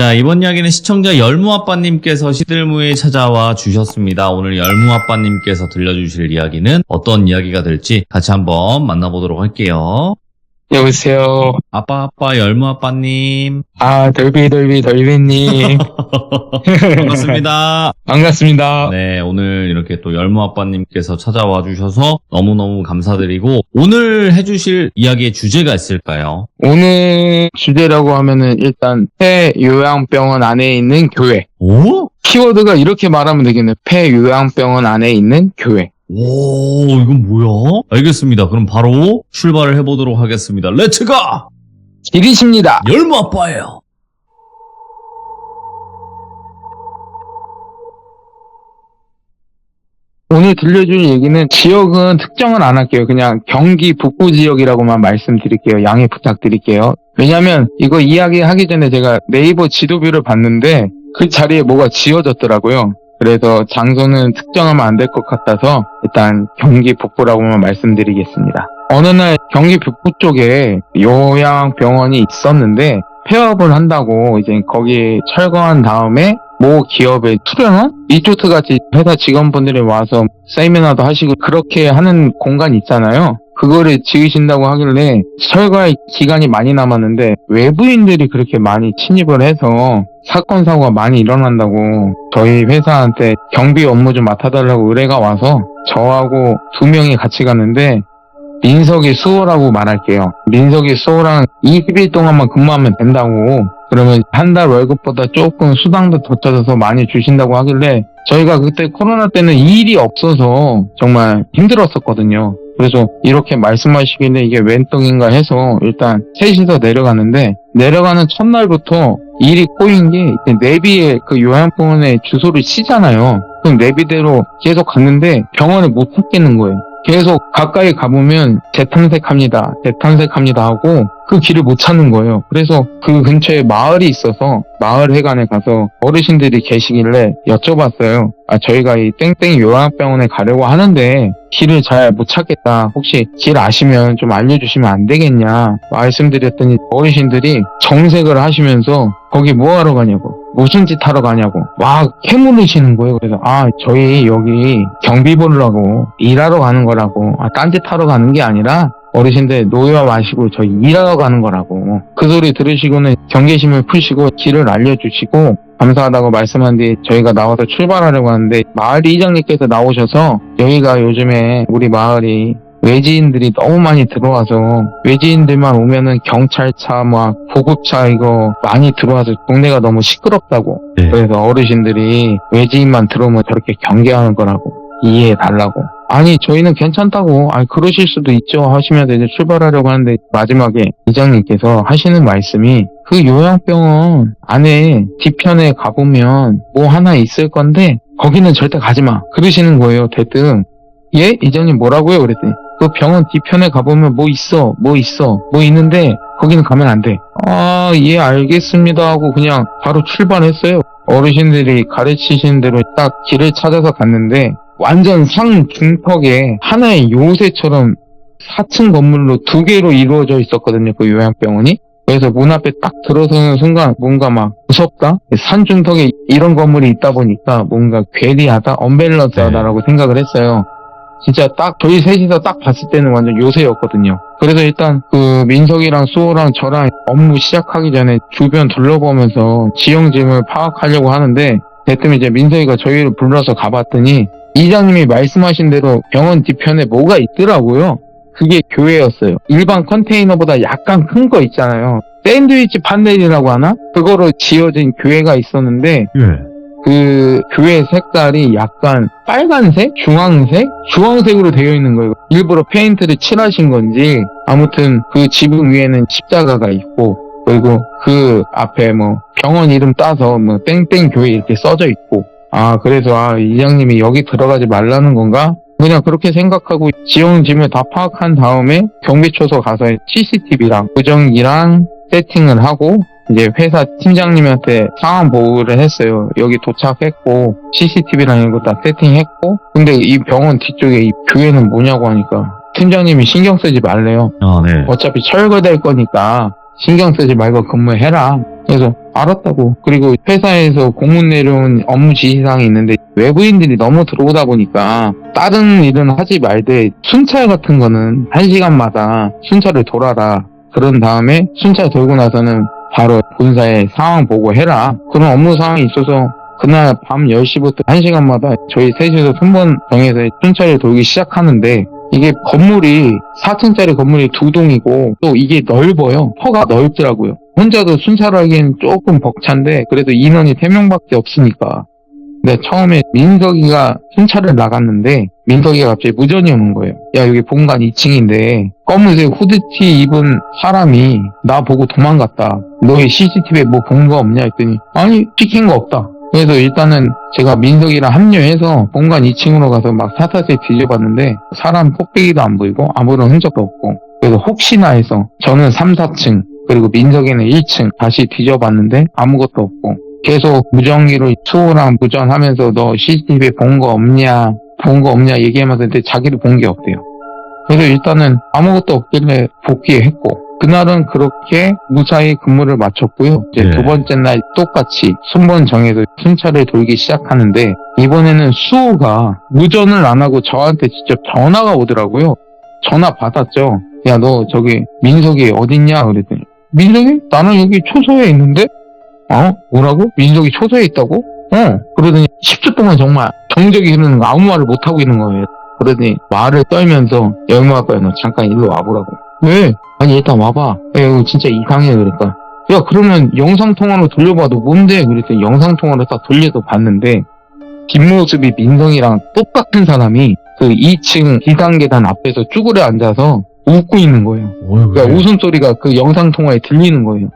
자, 이번 이야기는 시청자 열무아빠님께서 시들무에 찾아와 주셨습니다. 오늘 열무아빠님께서 들려주실 이야기는 어떤 이야기가 될지 같이 한번 만나보도록 할게요. 여보세요. 아빠 열무아빠님. 돌비님. 반갑습니다. 반갑습니다. 네, 오늘 이렇게 또 열무아빠님께서 찾아와 주셔서 너무너무 감사드리고, 오늘 해주실 이야기의 주제가 있을까요? 오늘 주제라고 하면은 일단 폐요양병원 안에 있는 교회. 오? 키워드가 이렇게 말하면 되겠네. 폐요양병원 안에 있는 교회. 오, 이건 뭐야? 알겠습니다. 그럼 바로 출발을 해보도록 하겠습니다. 렛츠가! 길이십니다. 열무아빠예요. 오늘 들려줄 얘기는 지역은 특정은 안 할게요. 그냥 경기 북부 지역이라고만 말씀드릴게요. 양해 부탁드릴게요. 왜냐면 이거 이야기하기 전에 제가 네이버 지도뷰를 봤는데 그 자리에 뭐가 지어졌더라고요. 그래서 장소는 특정하면 안 될 것 같아서 일단 경기 북부라고만 말씀드리겠습니다. 어느 날 경기 북부 쪽에 요양병원이 있었는데 폐업을 한다고 이제 거기 철거한 다음에 모 기업의 투병원? 리조트 같이 회사 직원분들이 와서 세미나도 하시고 그렇게 하는 공간 있잖아요. 그거를 지으신다고 하길래 철거할 기간이 많이 남았는데 외부인들이 그렇게 많이 침입을 해서 사건 사고가 많이 일어난다고 저희 회사한테 경비 업무 좀 맡아달라고 의뢰가 와서 저하고 2명이 같이 갔는데 민석이 수호라고 말할게요. 민석이 수호랑 20일 동안만 근무하면 된다고, 그러면 한 달 월급보다 조금 수당도 더 쳐져서 많이 주신다고 하길래 저희가 그때 코로나 때는 일이 없어서 정말 힘들었었거든요. 그래서 이렇게 말씀하시길래 이게 웬 떡인가 해서 일단 셋이서 내려가는데 내려가는 첫날부터 일이 꼬인 게 내비에 그 요양병원에 주소를 치잖아요. 그럼 내비대로 계속 갔는데 병원에 못 찾겠는 거예요. 계속 가까이 가보면 재탐색합니다 하고 그 길을 못 찾는 거예요. 그래서 그 근처에 마을이 있어서 마을 회관에 가서 어르신들이 계시길래 여쭤봤어요. 저희가 이 땡땡 요양병원에 가려고 하는데 길을 잘 못 찾겠다. 혹시 길 아시면 좀 알려주시면 안 되겠냐 말씀드렸더니 어르신들이 정색을 하시면서 거기 뭐 하러 가냐고, 무슨 짓 하러 가냐고 막 캐물으시는 거예요. 그래서 저희 여기 경비 보려고 일하러 가는 거라고, 딴짓 하러 가는 게 아니라 어르신들 노여 마시고 저희 일하러 가는 거라고. 그 소리 들으시고는 경계심을 푸시고 길을 알려주시고 감사하다고 말씀한 뒤 저희가 나와서 출발하려고 하는데 마을 이장님께서 나오셔서 여기가 요즘에 우리 마을이 외지인들이 너무 많이 들어와서 외지인들만 오면은 경찰차 막 구급차 이거 많이 들어와서 동네가 너무 시끄럽다고. 네. 그래서 어르신들이 외지인만 들어오면 저렇게 경계하는 거라고 이해해달라고. 아니 저희는 괜찮다고, 그러실 수도 있죠 하시면서 이제 출발하려고 하는데 마지막에 이장님께서 하시는 말씀이 그 요양병원 안에 뒤편에 가보면 뭐 하나 있을 건데 거기는 절대 가지마 그러시는 거예요. 대뜸. 예? 이장님 뭐라고요? 그랬더니 그 병원 뒤편에 가보면 뭐 있는데 거기는 가면 안 돼. 예 알겠습니다 하고 그냥 바로 출발했어요. 어르신들이 가르치신 대로 딱 길을 찾아서 갔는데 완전 상중턱에 하나의 요새처럼 4층 건물로 2개로 이루어져 있었거든요. 그 요양병원이. 그래서 문 앞에 딱 들어서는 순간 뭔가 막 무섭다? 산중턱에 이런 건물이 있다 보니까 뭔가 괴리하다? 언밸런스하다라고 생각을 했어요. 진짜 딱 저희 셋이서 딱 봤을 때는 완전 요새였거든요. 그래서 일단 그 민석이랑 수호랑 저랑 업무 시작하기 전에 주변 둘러보면서 지형짐을 파악하려고 하는데 대뜸 이제 민석이가 저희를 불러서 가봤더니 이장님이 말씀하신 대로 병원 뒤편에 뭐가 있더라고요. 그게 교회였어요. 일반 컨테이너보다 약간 큰 거 있잖아요. 샌드위치 판넬이라고 하나? 그거로 지어진 교회가 있었는데 그 교회 색깔이 약간 빨간색? 주황색으로 되어 있는 거예요. 일부러 페인트를 칠하신 건지 아무튼 그 지붕 위에는 십자가가 있고 그리고 그 앞에 뭐 병원 이름 따서 뭐 땡땡 교회 이렇게 써져 있고 그래서 이장님이 여기 들어가지 말라는 건가? 그냥 그렇게 생각하고 지형짐을 다 파악한 다음에 경비초소 가서 CCTV랑 보정기랑 세팅을 하고 이제 회사 팀장님한테 상황 보고를 했어요. 여기 도착했고 CCTV랑 이런 거 다 세팅했고 근데 이 병원 뒤쪽에 이 교회는 뭐냐고 하니까 팀장님이 신경 쓰지 말래요. 네. 어차피 철거될 거니까 신경 쓰지 말고 근무해라. 그래서 알았다고. 그리고 회사에서 공문 내려온 업무 지시사항이 있는데 외부인들이 너무 들어오다 보니까 다른 일은 하지 말되 순찰 같은 거는 1시간마다 순찰을 돌아라. 그런 다음에 순찰 돌고 나서는 바로 본사에 상황 보고해라. 그런 업무 상황이 있어서 그날 밤 10시부터 1시간마다 저희 셋이서 순번 정해서 순찰을 돌기 시작하는데 이게 건물이 4층짜리 건물이 2동이고 또 이게 넓어요. 터가 넓더라고요. 혼자도 순찰하기엔 조금 벅찬데 그래도 인원이 3명밖에 없으니까. 근데 처음에 민석이가 순찰을 나갔는데 민석이가 갑자기 무전이 오는 거예요. 야, 여기 본관 2층인데 검은색 후드티 입은 사람이 나 보고 도망갔다. 너희 CCTV에 뭐 본 거 없냐 했더니 아니, 찍힌 거 없다. 그래서 일단은 제가 민석이랑 합류해서 본관 2층으로 가서 막 사사세 뒤져봤는데 사람 폭배기도 안 보이고 아무런 흔적도 없고, 그래서 혹시나 해서 저는 3, 4층 그리고 민석이는 1층 다시 뒤져봤는데 아무것도 없고, 계속 무전기로 수호랑 무전하면서 너 CCTV에 본 거 없냐 얘기하면서 근데 자기도 본 게 없대요. 그래서 일단은 아무것도 없길래 복귀했고, 그날은 그렇게 무사히 근무를 마쳤고요. 이제 네. 두 번째 날 똑같이 순번 정해서 순찰을 돌기 시작하는데 이번에는 수호가 무전을 안 하고 저한테 직접 전화가 오더라고요. 전화 받았죠. 야, 너 저기 민석이 어딨냐 그랬더니 민석이? 나는 여기 초소에 있는데? 뭐라고? 민석이 초소에 있다고? 그러더니 10초 동안 정말 정적이 흐르는 거 아무 말을 못하고 있는 거예요. 그러더니 말을 떨면서 열무아빠야, 너 잠깐 일로 와보라고. 왜? 아니 일단 와봐. 야, 이거 진짜 이상해. 그러니까 야, 그러면 영상통화로 돌려봐도 뭔데? 그랬더니 영상통화로 딱 돌려서 봤는데 뒷모습이 민성이랑 똑같은 사람이 그 2층 비상계단 앞에서 쭈그려 앉아서 웃고 있는 거예요. 그러니까 웃음소리가 그 영상통화에 들리는 거예요.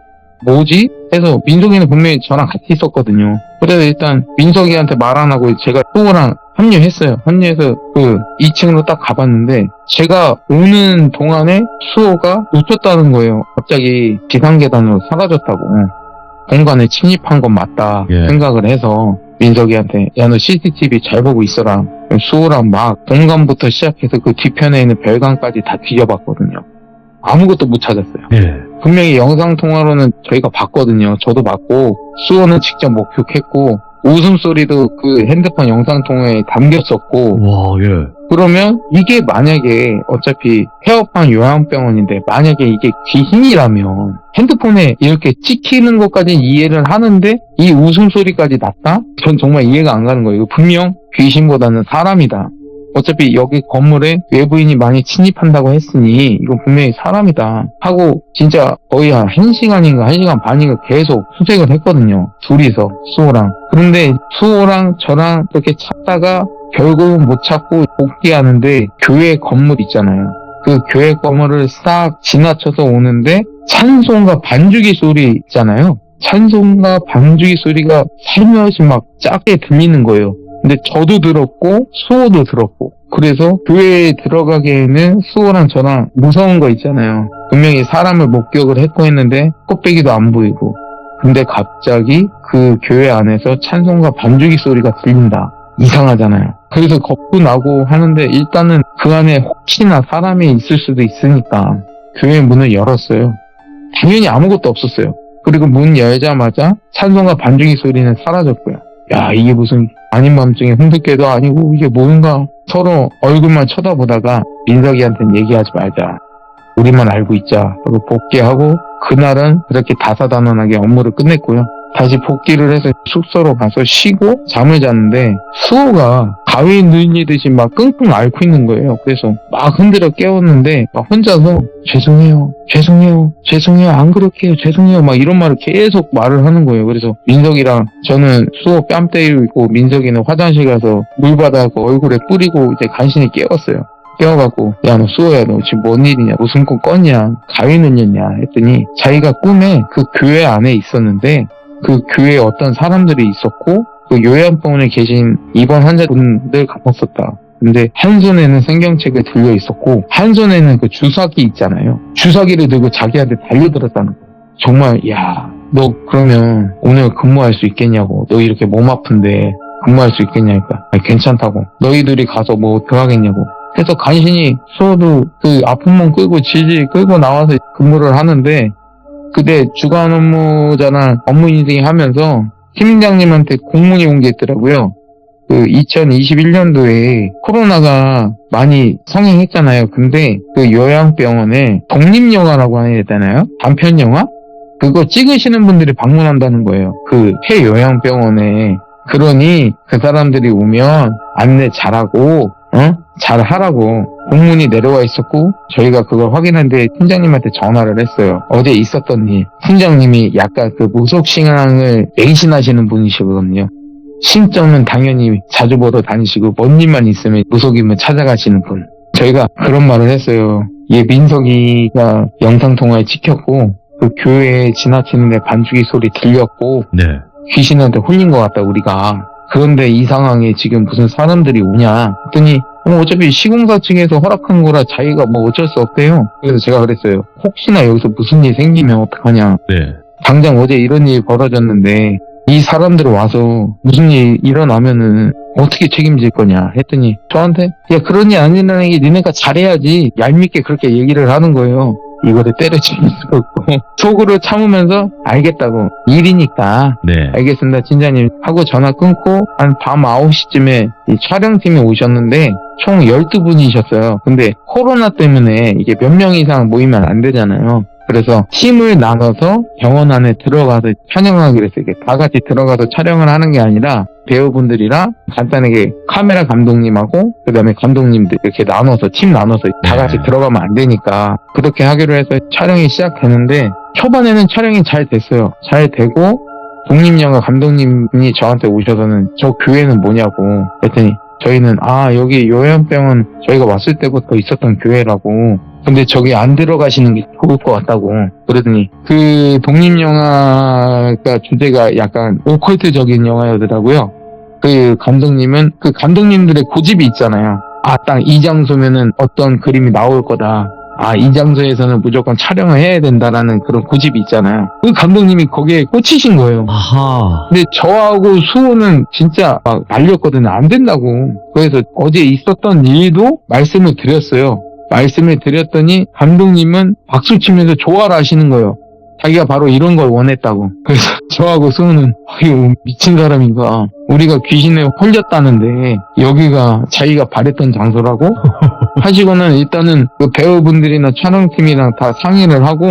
뭐지? 해서 민석이는 분명히 저랑 같이 있었거든요. 그래서 일단 민석이한테 말 안 하고 제가 수호랑 합류했어요. 합류해서 그 2층으로 딱 가봤는데 제가 오는 동안에 수호가 놓쳤다는 거예요. 갑자기 비상계단으로 사라졌다고. 공간에 침입한 건 맞다 생각을 해서 민석이한테 야, 너 CCTV 잘 보고 있어라. 수호랑 막 공간부터 시작해서 그 뒤편에 있는 별관까지 다 뒤져봤거든요. 아무것도 못 찾았어요. 분명히 영상통화로는 저희가 봤거든요. 저도 봤고 수호는 직접 목격했고 웃음소리도 그 핸드폰 영상통화에 담겼었고. 와, 예. 그러면 이게 만약에 어차피 폐업한 요양병원인데 만약에 이게 귀신이라면 핸드폰에 이렇게 찍히는 것까지 이해를 하는데 이 웃음소리까지 났다? 전 정말 이해가 안 가는 거예요. 분명 귀신보다는 사람이다. 어차피 여기 건물에 외부인이 많이 침입한다고 했으니 이건 분명히 사람이다 하고 진짜 거의 한 1시간인가 1시간 반인가 계속 수색을 했거든요. 둘이서 수호랑. 그런데 수호랑 저랑 그렇게 찾다가 결국은 못 찾고 복귀하는데 교회 건물 있잖아요. 그 교회 건물을 싹 지나쳐서 오는데 찬송가 반주기 소리 있잖아요. 찬송가 반주기 소리가 살며시 막 작게 들리는 거예요. 근데 저도 들었고 수호도 들었고, 그래서 교회에 들어가기에는 수호랑 저랑 무서운 거 있잖아요. 분명히 사람을 목격을 했고 했는데 껍데기도 안 보이고, 근데 갑자기 그 교회 안에서 찬송가 반주기 소리가 들린다. 이상하잖아요. 그래서 겁도 나고 하는데 일단은 그 안에 혹시나 사람이 있을 수도 있으니까 교회 문을 열었어요. 당연히 아무것도 없었어요. 그리고 문 열자마자 찬송가 반주기 소리는 사라졌고요. 야, 이게 무슨 아닌 밤중에 홍두깨도 아니고 이게 뭔가. 서로 얼굴만 쳐다보다가 민석이한테는 얘기하지 말자. 우리만 알고 있자. 그리고 복귀하고 그날은 그렇게 다사다난하게 업무를 끝냈고요. 다시 복귀를 해서 숙소로 가서 쉬고 잠을 잤는데 수호가 가위 눌리듯이 막 끙끙 앓고 있는 거예요. 그래서 막 흔들어 깨웠는데 막 혼자서 죄송해요 안 그럴게요 죄송해요 막 이런 말을 계속 말을 하는 거예요. 그래서 민석이랑 저는 수호 뺨 때리고 민석이는 화장실 가서 물 받아서 얼굴에 뿌리고 이제 간신히 깨웠어요. 깨워갖고 야, 너 수호야, 너 지금 뭔 일이냐, 무슨 꿈 꿨냐, 가위 눌렸냐 했더니 자기가 꿈에 그 교회 안에 있었는데 그 교회에 어떤 사람들이 있었고 그 요양병원에 계신 입원 환자분들 같았었다. 근데 한 손에는 생경책을 들려 있었고 한 손에는 그 주사기 있잖아요. 주사기를 들고 자기한테 달려들었다는 거예요. 정말 야, 너 그러면 오늘 근무할 수 있겠냐고. 너 이렇게 몸 아픈데 근무할 수 있겠냐니까. 아니, 괜찮다고. 너희들이 가서 뭐 어떡하겠냐고. 해서 간신히 수호도 그 아픈 몸 끌고 질질 끌고 나와서 근무를 하는데 그때 주간 업무자랑 업무 인증 하면서 팀장님한테 공문이 온 게 있더라고요. 그 2021년도에 코로나가 많이 성행했잖아요. 근데 그 요양병원에 독립영화라고 하잖아요. 단편영화? 그거 찍으시는 분들이 방문한다는 거예요. 그 폐요양병원에. 그러니 그 사람들이 오면 안내 잘하고 잘하라고 공문이 내려와 있었고 저희가 그걸 확인한 뒤에 팀장님한테 전화를 했어요. 어제 있었던 일. 팀장님이 약간 그 무속신앙을 맹신하시는 분이시거든요. 신점은 당연히 자주 보러 다니시고 뭔 일만 있으면 무속임을 찾아가시는 분. 저희가 그런 말을 했어요. 얘 민석이가 영상통화에 찍혔고 그 교회에 지나치는데 반주기 소리 들렸고 네. 귀신한테 홀린 것 같다 우리가. 그런데 이 상황에 지금 무슨 사람들이 오냐 했더니 어차피 시공사 측에서 허락한 거라 자기가 뭐 어쩔 수 없대요. 그래서 제가 그랬어요. 혹시나 여기서 무슨 일이 생기면 어떡하냐. 네. 당장 어제 이런 일이 벌어졌는데 이 사람들 와서 무슨 일이 일어나면은 어떻게 책임질 거냐 했더니 저한테 야 그런 일 아니라는 게 니네가 잘해야지 얄밉게 그렇게 얘기를 하는 거예요. 이거를 때려칠 수가 없고 속으로 참으면서 알겠다고 일이니까 네. 알겠습니다 팀장님 하고 전화 끊고 한 밤 9시쯤에 이 촬영팀이 오셨는데 총 12분이셨어요. 근데 코로나 때문에 이게 몇 명 이상 모이면 안 되잖아요. 그래서 팀을 나눠서 병원 안에 들어가서 촬영하기로 했어요. 이게 다 같이 들어가서 촬영을 하는 게 아니라 배우분들이랑 간단하게 카메라 감독님하고 그다음에 감독님들 이렇게 나눠서 팀 나눠서 다 같이 들어가면 안 되니까 그렇게 하기로 해서 촬영이 시작되는데 초반에는 촬영이 잘 됐어요. 잘 되고 독립영화 감독님이 저한테 오셔서는 저 교회는 뭐냐고 했더니 저희는 여기 요양병원 저희가 왔을 때부터 있었던 교회라고 근데 저기 안 들어가시는 게 좋을 것 같다고 그러더니 그 독립영화가 주제가 약간 오컬트적인 영화였더라고요. 그 감독님은 그 감독님들의 고집이 있잖아요. 딱 이 장소면은 어떤 그림이 나올 거다. 이 장소에서는 무조건 촬영을 해야 된다라는 그런 고집이 있잖아요. 그 감독님이 거기에 꽂히신 거예요. 아하. 근데 저하고 수호는 진짜 막 말렸거든요. 안 된다고. 그래서 어제 있었던 일도 말씀을 드렸어요. 말씀을 드렸더니 감독님은 박수 치면서 좋아를 하시는 거예요. 자기가 바로 이런 걸 원했다고. 그래서 저하고 수호는 이거 미친 사람인가. 우리가 귀신에 홀렸다는데 여기가 자기가 바랬던 장소라고? 하시고는 일단은 그 배우분들이나 촬영팀이랑 다 상의를 하고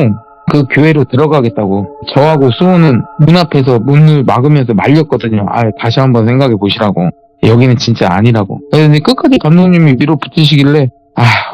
그 교회로 들어가겠다고. 저하고 수호는 문 앞에서 문을 막으면서 말렸거든요. 다시 한번 생각해 보시라고. 여기는 진짜 아니라고. 그래서 끝까지 감독님이 밀어붙이시길래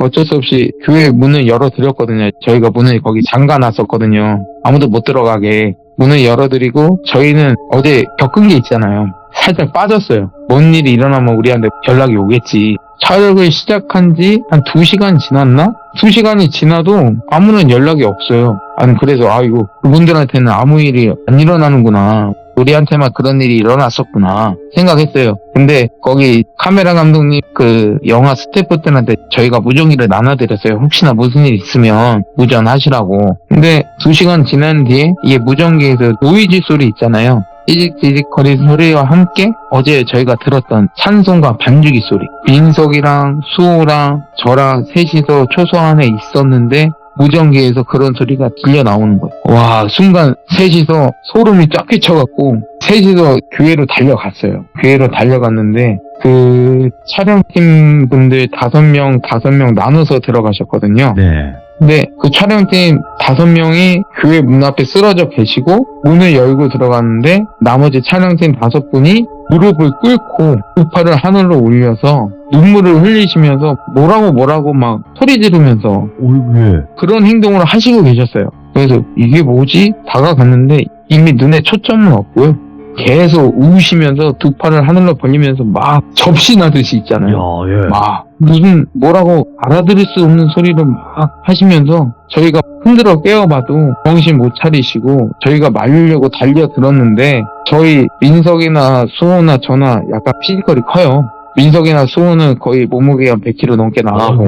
어쩔 수 없이 교회 문을 열어드렸거든요. 저희가 문을 거기 잠가놨었거든요. 아무도 못 들어가게 문을 열어드리고 저희는 어제 겪은 게 있잖아요. 살짝 빠졌어요. 뭔 일이 일어나면 우리한테 연락이 오겠지. 촬영을 시작한 지 한 2시간 지났나? 2시간이 지나도 아무런 연락이 없어요. 그래서 이거 그분들한테는 아무 일이 안 일어나는구나. 우리한테만 그런 일이 일어났었구나 생각했어요. 근데 거기 카메라 감독님 그 영화 스태프들한테 저희가 무전기를 나눠드렸어요. 혹시나 무슨 일 있으면 무전하시라고. 근데 2시간 지난 뒤에 이게 무전기에서 노이즈 소리 있잖아요. 찌직찌직 거리는 소리와 함께 어제 저희가 들었던 찬송과 반주기 소리, 민석이랑 수호랑 저랑 셋이서 초소 안에 있었는데 무전기에서 그런 소리가 들려 나오는 거예요. 와, 순간 셋이서 소름이 쫙 끼쳐갖고 셋이서 교회로 달려갔어요. 교회로 달려갔는데 그 촬영팀 분들 5명 나눠서 들어가셨거든요. 네. 근데 그 촬영팀 5명이 교회 문 앞에 쓰러져 계시고 문을 열고 들어갔는데 나머지 촬영팀 5분이 무릎을 꿇고 두 팔을 하늘로 올려서 눈물을 흘리시면서 뭐라고 막 소리 지르면서 왜? 그런 행동을 하시고 계셨어요. 그래서 이게 뭐지? 다가갔는데 이미 눈에 초점은 없고요. 계속 우시면서 두 팔을 하늘로 벌리면서 막 접신하듯이 있잖아요. 예. 막 무슨 뭐라고 알아들을 수 없는 소리를 막 하시면서 저희가 흔들어 깨워봐도 정신 못 차리시고 저희가 말리려고 달려들었는데 저희 민석이나 수호나 저나 약간 피지컬이 커요. 민석이나 수호는 거의 몸무게가 100kg 넘게 나가고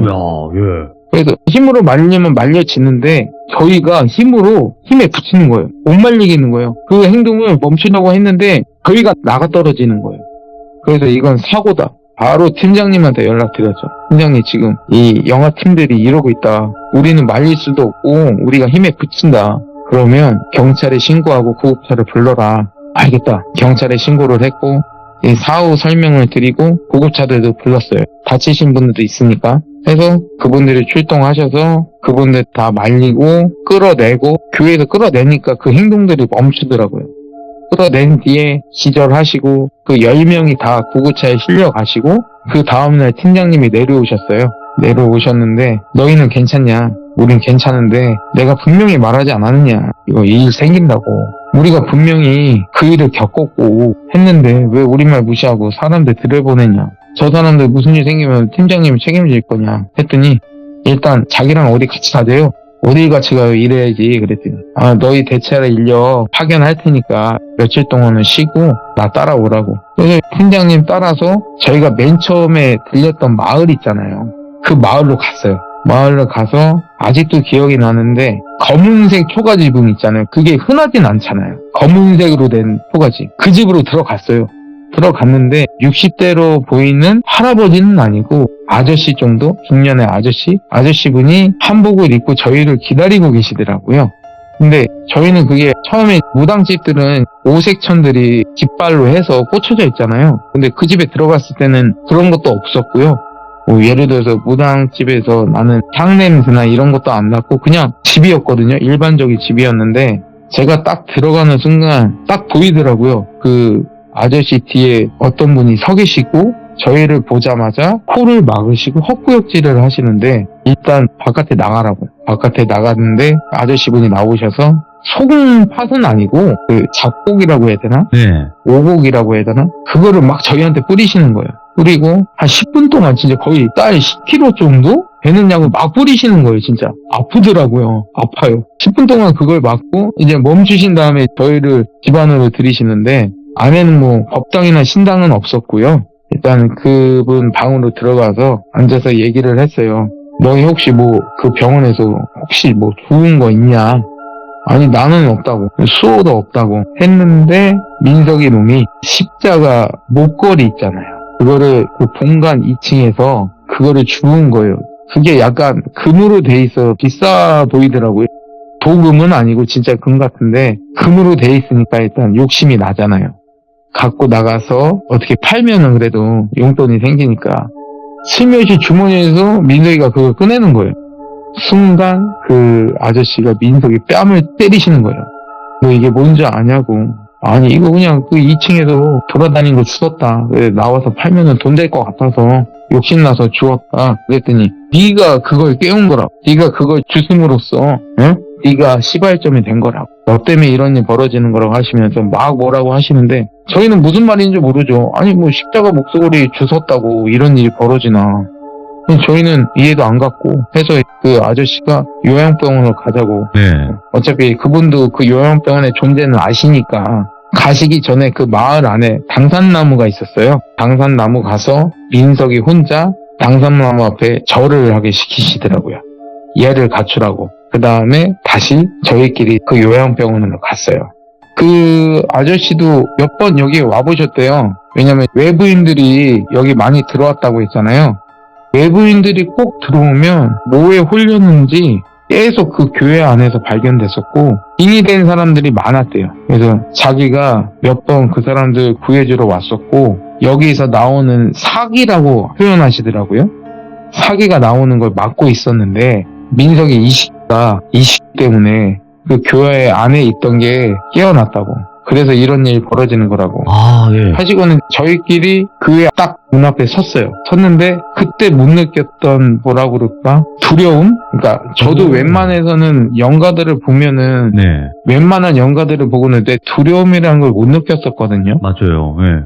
예. 그래서 힘으로 말리면 말려지는데 저희가 힘에 붙이는 거예요. 못 말리겠는 거예요. 그 행동을 멈추려고 했는데 저희가 나가 떨어지는 거예요. 그래서 이건 사고다. 바로 팀장님한테 연락드렸죠. 팀장님 지금 이 영화팀들이 이러고 있다. 우리는 말릴 수도 없고 우리가 힘에 붙인다. 그러면 경찰에 신고하고 구급차를 불러라. 알겠다. 경찰에 신고를 했고 사후 설명을 드리고 구급차들도 불렀어요. 다치신 분들도 있으니까. 해서 그분들이 출동하셔서 그분들 다 말리고 끌어내고 교회에서 끌어내니까 그 행동들이 멈추더라고요. 끌어낸 뒤에 기절하시고 그 10명이 다 구급차에 실려가시고 그 다음날 팀장님이 내려오셨어요. 내려오셨는데 너희는 괜찮냐? 우린 괜찮은데 내가 분명히 말하지 않았느냐? 이거 이 일 생긴다고. 우리가 분명히 그 일을 겪었고 했는데 왜 우리 말 무시하고 사람들 들여보냈냐? 저 사람들 무슨 일 생기면 팀장님이 책임질 거냐? 했더니 일단 자기랑 어디 같이 가재요. 어디 같이 가요? 이래야지. 그랬더니 너희 대체하라 인력 파견할 테니까 며칠 동안은 쉬고 나 따라오라고. 그래서 팀장님 따라서 저희가 맨 처음에 들렸던 마을 있잖아요. 그 마을로 갔어요. 마을로 가서 아직도 기억이 나는데 검은색 초가 지붕 있잖아요. 그게 흔하진 않잖아요. 검은색으로 된 초가지. 그 집으로 들어갔어요. 들어갔는데 60대로 보이는 할아버지는 아니고 아저씨 정도? 중년의 아저씨분이 한복을 입고 저희를 기다리고 계시더라고요. 근데 저희는 그게 처음에 무당집들은 오색천들이 깃발로 해서 꽂혀져 있잖아요. 근데 그 집에 들어갔을 때는 그런 것도 없었고요. 예를 들어서 무당집에서 나는 향냄새나 이런 것도 안 났고 그냥 집이었거든요. 일반적인 집이었는데 제가 딱 들어가는 순간 딱 보이더라고요. 그 아저씨 뒤에 어떤 분이 서 계시고 저희를 보자마자 코를 막으시고 헛구역질을 하시는데 일단 바깥에 나가라고. 바깥에 나갔는데 아저씨 분이 나오셔서 소금팥은 아니고 그 잡곡이라고 해야 되나? 네. 오곡이라고 해야 되나? 그거를 막 저희한테 뿌리시는 거예요. 뿌리고 한 10분 동안 진짜 거의 쌀 10kg 정도 되는 약을 막 뿌리시는 거예요. 진짜 아프더라고요. 아파요. 10분 동안 그걸 맞고 이제 멈추신 다음에 저희를 집 안으로 들이시는데 안에는 뭐 법당이나 신당은 없었고요. 일단 그분 방으로 들어가서 앉아서 얘기를 했어요. 너희 혹시 뭐 그 병원에서 혹시 뭐 죽은 거 있냐? 아니 나는 없다고. 수호도 없다고 했는데 민석이 놈이 십자가 목걸이 있잖아요. 그거를 그 본관 2층에서 그거를 주운 거예요. 그게 약간 금으로 돼 있어 비싸 보이더라고요. 도금은 아니고 진짜 금 같은데 금으로 돼 있으니까 일단 욕심이 나잖아요. 갖고 나가서 어떻게 팔면은 그래도 용돈이 생기니까 슬며시 주머니에서 민석이가 그걸 꺼내는 거예요. 순간 그 아저씨가 민석이 뺨을 때리시는 거예요. 너 이게 뭔지 아냐고. 아니 이거 그냥 그 2층에서 돌아다니는 거 주웠다. 나와서 팔면은 돈 될 것 같아서 욕심나서 주웠다. 그랬더니 네가 그걸 깨운 거라고. 네가 그걸 주심으로써 네가 시발점이 된 거라고. 너 때문에 이런 일 벌어지는 거라고 하시면서 막 뭐라고 하시는데 저희는 무슨 말인지 모르죠. 아니 뭐 십자가 목소리 주웠다고 이런 일이 벌어지나. 저희는 이해도 안 갔고 해서 그 아저씨가 요양병원으로 가자고. 네. 어차피 그분도 그 요양병원의 존재는 아시니까 가시기 전에 그 마을 안에 당산나무가 있었어요. 당산나무 가서 민석이 혼자 당산나무 앞에 절을 하게 시키시더라고요. 얘를 갖추라고. 그 다음에 다시 저희끼리 그 요양병원으로 갔어요. 그 아저씨도 몇 번 여기 와보셨대요. 왜냐면 외부인들이 여기 많이 들어왔다고 했잖아요. 외부인들이 꼭 들어오면 뭐에 홀렸는지 계속 그 교회 안에서 발견됐었고 빙의 된 사람들이 많았대요. 그래서 자기가 몇 번 그 사람들 구해주러 왔었고 여기서 나오는 사기라고 표현하시더라고요. 사기가 나오는 걸 막고 있었는데 민석이 이 식 때문에 그 교회 안에 있던 게 깨어났다고. 그래서 이런 일이 벌어지는 거라고. 아, 예. 하시고는 저희끼리 교회 딱 문 앞에 섰어요. 섰는데 그때 못 느꼈던 뭐라고 그럴까? 두려움? 그러니까 저도 웬만해서는 영가들을 보면은 네. 웬만한 영가들을 보고는 내 두려움이라는 걸 못 느꼈었거든요. 맞아요. 예.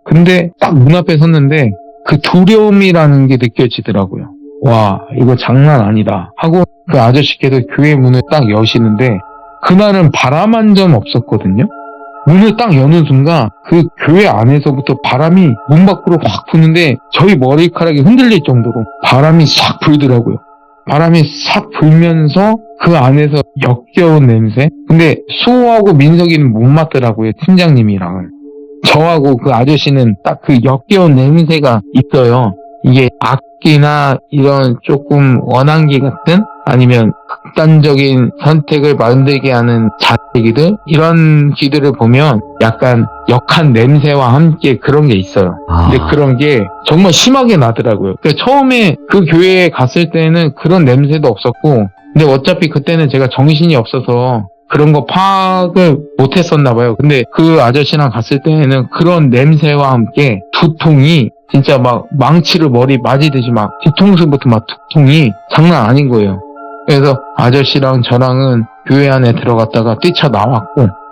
근데 딱 문 앞에 섰는데 그 두려움이라는 게 느껴지더라고요. 와, 이거 장난 아니다 하고 그 아저씨께서 교회 문을 딱 여시는데 그날은 바람 한 점 없었거든요. 문을 딱 여는 순간 그 교회 안에서부터 바람이 문 밖으로 확 부는데 저희 머리카락이 흔들릴 정도로 바람이 싹 불더라고요. 바람이 싹 불면서 그 안에서 역겨운 냄새? 근데 수호하고 민석이는 못 맡더라고요. 팀장님이랑은. 저하고 그 아저씨는 딱 그 역겨운 냄새가 있어요. 이게 악기나 이런 조금 원한기 같은 아니면 극단적인 선택을 만들게 하는 자기들, 이런 기들을 보면 약간 역한 냄새와 함께 그런 게 있어요. 근데 그런 게 정말 심하게 나더라고요. 그러니까 처음에 그 교회에 갔을 때는 그런 냄새도 없었고, 근데 어차피 그때는 제가 정신이 없어서 그런 거 파악을 못했었나 봐요. 근데 그 아저씨랑 갔을 때는 그런 냄새와 함께 두통이 진짜 막 망치로 머리 맞이듯이 막 뒤통수부터 막 두통이 장난 아닌 거예요. 그래서 아저씨랑 저랑은 교회 안에 들어갔다가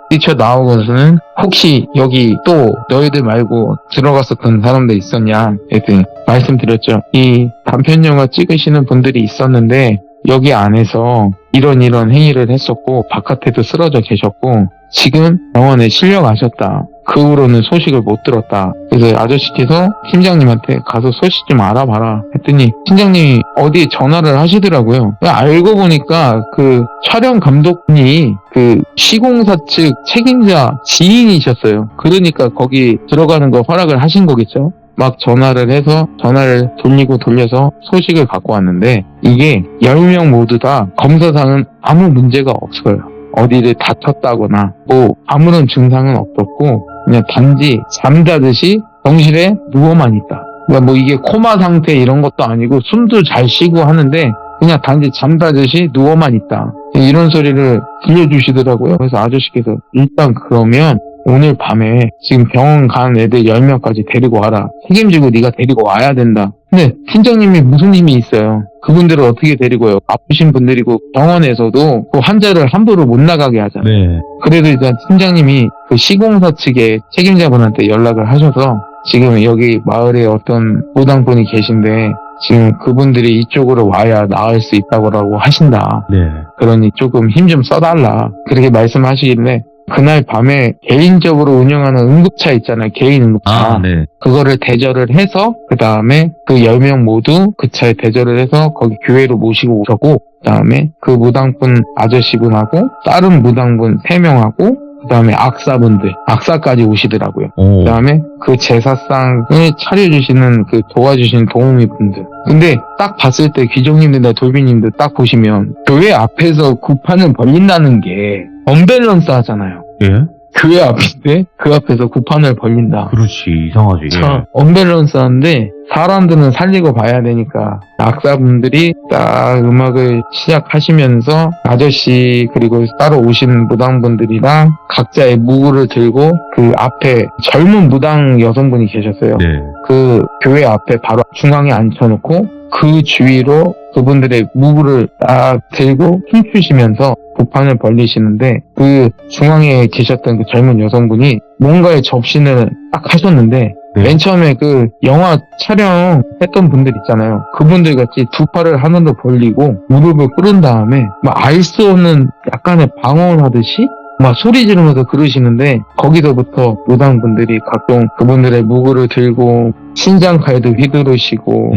뛰쳐나오고서는 혹시 여기 또 너희들 말고 들어갔었던 사람들 있었냐 했더니 말씀드렸죠. 이 단편영화 찍으시는 분들이 있었는데 여기 안에서 이런 행위를 했었고 바깥에도 쓰러져 계셨고 지금 병원에 실려가셨다. 그 후로는 소식을 못 들었다. 그래서 아저씨께서 팀장님한테 가서 소식 좀 알아봐라 했더니 팀장님이 어디에 전화를 하시더라고요. 알고 보니까 그 촬영 감독이 그 시공사 측 책임자 지인이셨어요. 그러니까 거기 들어가는 거 허락을 하신 거겠죠. 막 전화를 해서 전화를 돌리고 돌려서 소식을 갖고 왔는데 이게 10명 모두 다 검사상은 아무 문제가 없어요. 어디를 다쳤다거나 뭐 아무런 증상은 없었고 그냥 단지 잠자듯이 병실에 누워만 있다. 그러니까 뭐 이게 코마 상태 이런 것도 아니고 숨도 잘 쉬고 하는데 그냥 단지 잠자듯이 누워만 있다. 이런 소리를 들려주시더라고요. 그래서 아저씨께서 일단 그러면 오늘 밤에 지금 병원 간 애들 10명까지 데리고 와라. 책임지고 네가 데리고 와야 된다. 근데 팀장님이 무슨 힘이 있어요. 그분들을 어떻게 데리고 와요. 아프신 분들이고 병원에서도 그 환자를 함부로 못 나가게 하잖아요. 네. 그래도 일단 팀장님이 그 시공사 측의 책임자분한테 연락을 하셔서 지금 여기 마을에 어떤 무당분이 계신데 지금 그분들이 이쪽으로 와야 나을 수 있다고 하신다. 네. 그러니 조금 힘 좀 써달라. 그렇게 말씀하시길래 그날 밤에 개인적으로 운영하는 응급차 있잖아요. 개인 응급차. 네. 그거를 대절을 해서 그 다음에 그 10명 모두 그 차에 대절을 해서 거기 교회로 모시고 오셨고 그 다음에 그 무당분 아저씨분하고 다른 무당분 3명하고 그 다음에 악사까지 오시더라고요. 그 다음에 그 제사상을 차려주시는 그 도와주시는 도우미분들. 근데 딱 봤을 때 귀족님들이나 돌비님들 딱 보시면 교회 앞에서 구판을 벌린다는 게 언밸런스 하잖아요. 예? 교회 앞인데 그 앞에서 구판을 벌린다. 그렇지, 이상하지. 참 언밸런스 한데 사람들은 살리고 봐야 되니까 악사분들이 딱 음악을 시작하시면서 아저씨 그리고 따로 오신 무당분들이랑 각자의 무구를 들고 그 앞에 젊은 무당 여성분이 계셨어요. 네. 그 교회 앞에 바로 중앙에 앉혀놓고 그 주위로 그분들의 무구를 딱 들고 춤추시면서 구판을 벌리시는데 그 중앙에 계셨던 그 젊은 여성분이 뭔가의 접신을 딱 하셨는데 네. 맨 처음에 그 영화 촬영했던 분들 있잖아요. 그분들 같이 두 팔을 하나로 벌리고 무릎을 꿇은 다음에 막 알 수 없는 약간의 방언하듯이 막 소리 지르면서 그러시는데 거기서부터 무당분들이 각종 그분들의 무구를 들고 신장칼도 휘두르시고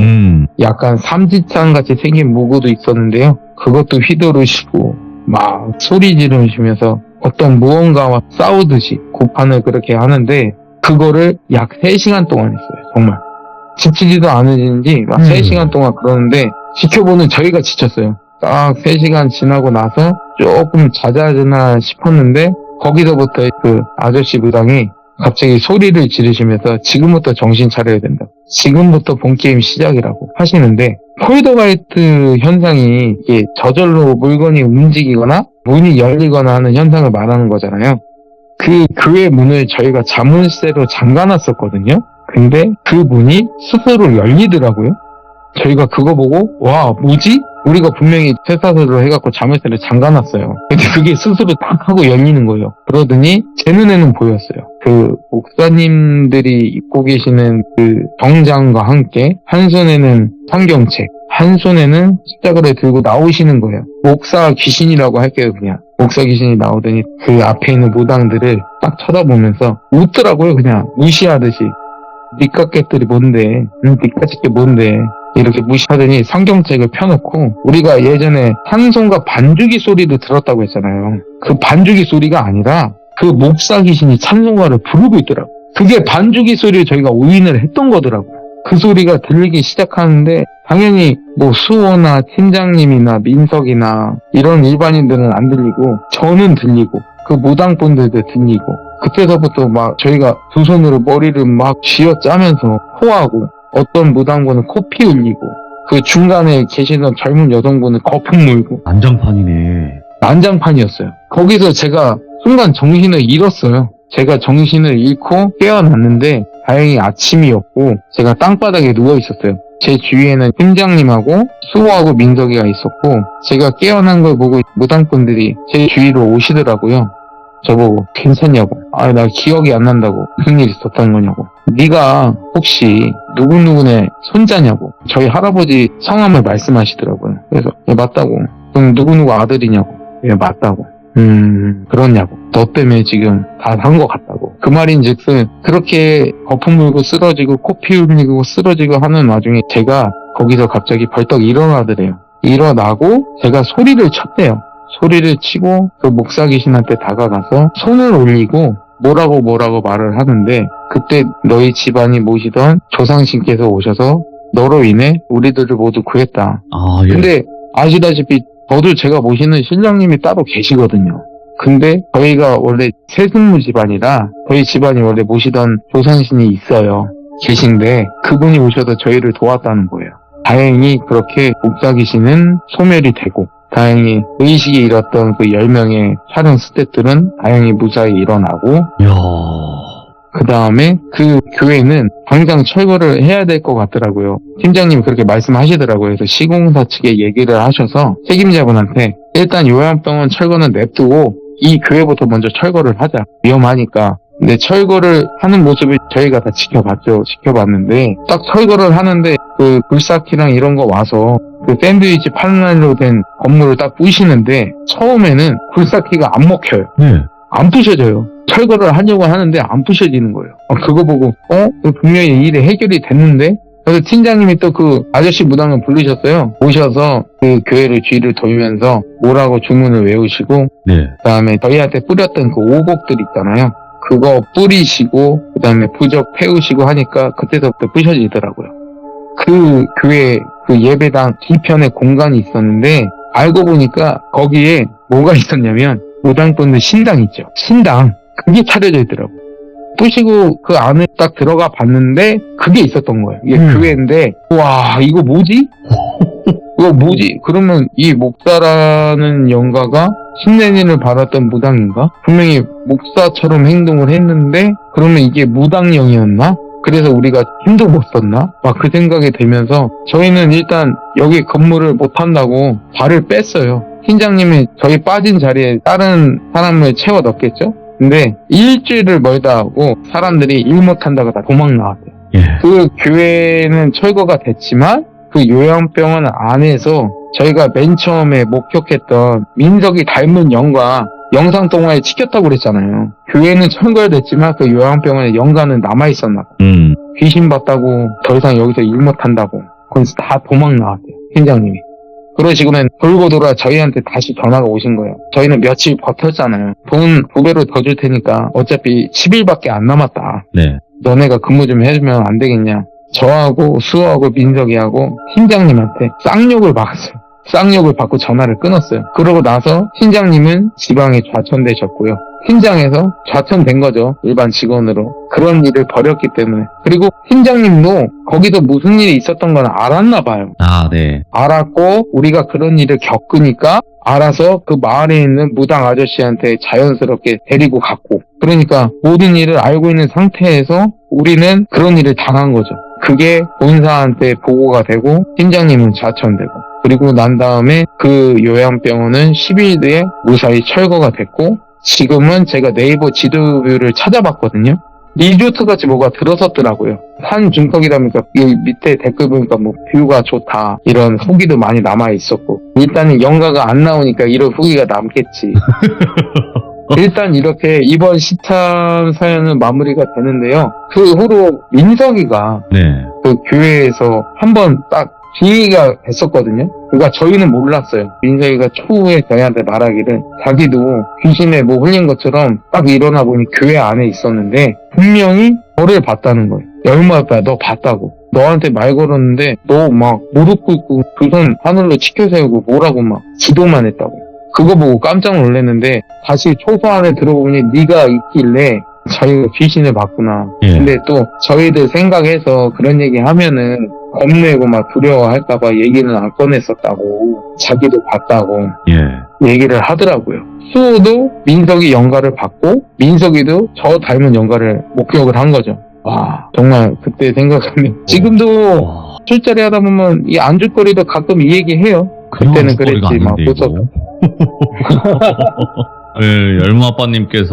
약간 삼지창같이 생긴 무구도 있었는데요. 그것도 휘두르시고 막 소리 지르시면서 어떤 무언가와 싸우듯이 구판을 그렇게 하는데 그거를 약 3시간 동안 했어요. 정말 지치지도 않으신지 막 3시간 동안 그러는데 지켜보는 저희가 지쳤어요. 딱 3시간 지나고 나서 조금 잦아지나 싶었는데 거기서부터 그 아저씨 무당이 갑자기 소리를 지르시면서 지금부터 정신 차려야 된다. 지금부터 본게임 시작이라고 하시는데 폴더가이트 현상이 이게 저절로 물건이 움직이거나 문이 열리거나 하는 현상을 말하는 거잖아요. 그 교회 문을 저희가 자물쇠로 잠가놨었거든요. 근데 그 문이 스스로 열리더라고요. 저희가 그거 보고 와 뭐지? 우리가 분명히 쇠사슬로 해갖고 자물쇠를 잠가놨어요. 근데 그게 스스로 딱 하고 열리는 거예요. 그러더니 제 눈에는 보였어요. 그 목사님들이 입고 계시는 그 정장과 함께 한 손에는 성경책, 한 손에는 십자가를 들고 나오시는 거예요. 목사 귀신이라고 할게요, 그냥. 목사 귀신이 나오더니 그 앞에 있는 무당들을 딱 쳐다보면서 웃더라고요, 그냥. 무시하듯이. 니까깨들이 뭔데? 니까짓게 뭔데? 이렇게 무시하더니 성경책을 펴놓고 우리가 예전에 찬송가 반주기 소리를 들었다고 했잖아요. 그 반주기 소리가 아니라 그 목사 귀신이 찬송가를 부르고 있더라고요. 그게 반주기 소리를 저희가 오인을 했던 거더라고요. 그 소리가 들리기 시작하는데 당연히 뭐 수호나 팀장님이나 민석이나 이런 일반인들은 안 들리고 저는 들리고 그 무당분들도 들리고 그때서부터 막 저희가 두 손으로 머리를 막 쥐어짜면서 토하고 어떤 무당분은 코피 흘리고 그 중간에 계시던 젊은 여성분은 거품 물고 안장판이네. 난장판이었어요. 거기서 제가 순간 정신을 잃었어요. 제가 정신을 잃고 깨어났는데 다행히 아침이었고 제가 땅바닥에 누워 있었어요. 제 주위에는 팀장님하고 수호하고 민석이가 있었고 제가 깨어난 걸 보고 무당분들이 제 주위로 오시더라고요. 저보고 괜찮냐고. 나 기억이 안 난다고. 무슨 일 있었던 거냐고. 네가 혹시 누구누구네 손자냐고. 저희 할아버지 성함을 말씀하시더라고요. 그래서 맞다고. 그럼 누구누구 아들이냐고. 맞다고. 그렇냐고. 너 때문에 지금 다 산 것 같다고. 그 말인즉슨 그렇게 거품 물고 쓰러지고 코피 흘리고 쓰러지고 하는 와중에 제가 거기서 갑자기 벌떡 일어나더래요. 일어나고 제가 소리를 쳤대요. 소리를 치고 그 목사 귀신한테 다가가서 손을 올리고 뭐라고 말을 하는데 그때 너희 집안이 모시던 조상신께서 오셔서 너로 인해 우리들을 모두 구했다. 예. 근데 아시다시피 저도 제가 모시는 신령님이 따로 계시거든요. 근데 저희가 원래 세승무 집안이라 저희 집안이 원래 모시던 조상신이 있어요. 계신데 그분이 오셔서 저희를 도왔다는 거예요. 다행히 그렇게 목사 귀신은 소멸이 되고 다행히 의식이 잃었던 그 10명의 촬영 스태프들은 다행히 무사히 일어나고 이야. 그 다음에 그 교회는 당장 철거를 해야 될 것 같더라고요. 팀장님이 그렇게 말씀하시더라고요. 그래서 시공사 측에 얘기를 하셔서 책임자분한테 일단 요양병원 철거는 냅두고 이 교회부터 먼저 철거를 하자. 위험하니까. 근데 철거를 하는 모습을 저희가 다 지켜봤는데 딱 철거를 하는데 그 불사키랑 이런 거 와서 그 샌드위치 판넬로 된 건물을 딱 부시는데 처음에는 불사키가 안 먹혀요. 네. 안 부셔져요. 철거를 하려고 하는데 안 부셔지는 거예요. 그거 보고 분명히 일이 해결이 됐는데 그래서 팀장님이 또 그 아저씨 무당을 부르셨어요. 오셔서 그 교회를 뒤를 돌면서 뭐라고 주문을 외우시고 네. 그다음에 저희한테 뿌렸던 그 오곡들 있잖아요. 그거 뿌리시고 그다음에 부적 태우시고 하니까 그때서부터 부셔지더라고요. 그 교회 그 예배당 뒤편에 공간이 있었는데 알고 보니까 거기에 뭐가 있었냐면 무당분들 신당 있죠. 신당 그게 차려져 있더라고요. 부시고 그 안에 딱 들어가 봤는데 그게 있었던 거예요. 이게 교회인데 와 이거 뭐지? 이거 뭐지? 그러면 이 목사라는 영가가 신내린을 받았던 무당인가? 분명히 목사처럼 행동을 했는데 그러면 이게 무당령이었나? 그래서 우리가 힘도 못 썼나? 막 그 생각이 들면서 저희는 일단 여기 근무를 못 한다고 발을 뺐어요. 팀장님이 저희 빠진 자리에 다른 사람을 채워 넣겠죠? 근데 일주일을 멀다 하고 사람들이 일 못한다고 다 도망 나왔대요. 예. 그 교회는 철거가 됐지만 그 요양병원 안에서 저희가 맨 처음에 목격했던 민석이 닮은 영과 영상통화에 찍혔다고 그랬잖아요. 교회는 철거됐지만 그 요양병원에 영가는 남아있었나 봐요. 귀신 봤다고 더 이상 여기서 일 못한다고 그래서 다 도망 나왔대요. 팀장님이. 그러시고는 돌고 돌아 저희한테 다시 전화가 오신 거예요. 저희는 며칠 버텼잖아요. 돈 2배로 더 줄 테니까 어차피 10일밖에 안 남았다. 네. 너네가 근무 좀 해주면 안 되겠냐. 저하고 수호하고 민석이하고 팀장님한테 쌍욕을 받았어요. 쌍욕을 받고 전화를 끊었어요. 그러고 나서 팀장님은 지방에 좌천되셨고요. 팀장에서 좌천된 거죠. 일반 직원으로. 그런 일을 벌였기 때문에. 그리고 팀장님도 거기서 무슨 일이 있었던 건 알았나 봐요. 네. 알았고 우리가 그런 일을 겪으니까 알아서 그 마을에 있는 무당 아저씨한테 자연스럽게 데리고 갔고 그러니까 모든 일을 알고 있는 상태에서 우리는 그런 일을 당한 거죠. 그게 본사한테 보고가 되고 팀장님은 좌천되고 그리고 난 다음에 그 요양병원은 10일 뒤에 무사히 철거가 됐고 지금은 제가 네이버 지도뷰를 찾아봤거든요. 리조트 같이 뭐가 들어섰더라고요. 산 중턱이다 보니까 이 밑에 댓글 보니까 뭐 뷰가 좋다 이런 후기도 많이 남아 있었고 일단은 영가가 안 나오니까 이런 후기가 남겠지. 일단 이렇게 이번 시참 사연은 마무리가 되는데요. 그 후로 민석이가 네. 그 교회에서 한번 딱 지휘가 됐었거든요. 그러니까 저희는 몰랐어요. 민석이가 추후에 저희한테 말하기를 자기도 귀신에 뭐 흘린 것처럼 딱 일어나 보니 교회 안에 있었는데 분명히 저를 봤다는 거예요. 열무아빠 너 봤다고. 너한테 말 걸었는데 너 막 무릎 꿇고 두 손 하늘로 치켜 세우고 뭐라고 막 지도만 했다고. 그거 보고 깜짝 놀랐는데 다시 초소 안에 들어보니 네가 있길래 자기가 귀신을 봤구나. 예. 근데 또 저희들 생각해서 그런 얘기 하면은 겁내고 막 두려워할까봐 얘기는 안 꺼냈었다고. 자기도 봤다고 예. 얘기를 하더라고요. 수호도 민석이 영가를 받고 민석이도 저 닮은 영가를 목격을 한 거죠. 와, 정말 그때 생각하면 지금도 와, 술자리 하다 보면 이 안주거리도 가끔 이 얘기 해요. 그때는 소리가 그랬지 막 아닌데, 무섭다. 네, 열무 아빠님께서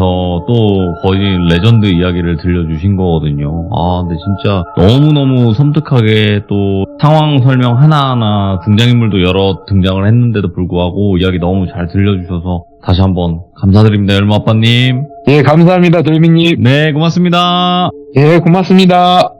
또 거의 레전드 이야기를 들려주신 거거든요. 아, 근데 진짜 너무너무 섬뜩하게 또 상황 설명 하나하나 등장인물도 여러 등장을 했는데도 불구하고 이야기 너무 잘 들려주셔서 다시 한번 감사드립니다, 열무 아빠님. 예, 감사합니다, 돌미님. 네, 고맙습니다. 예, 고맙습니다.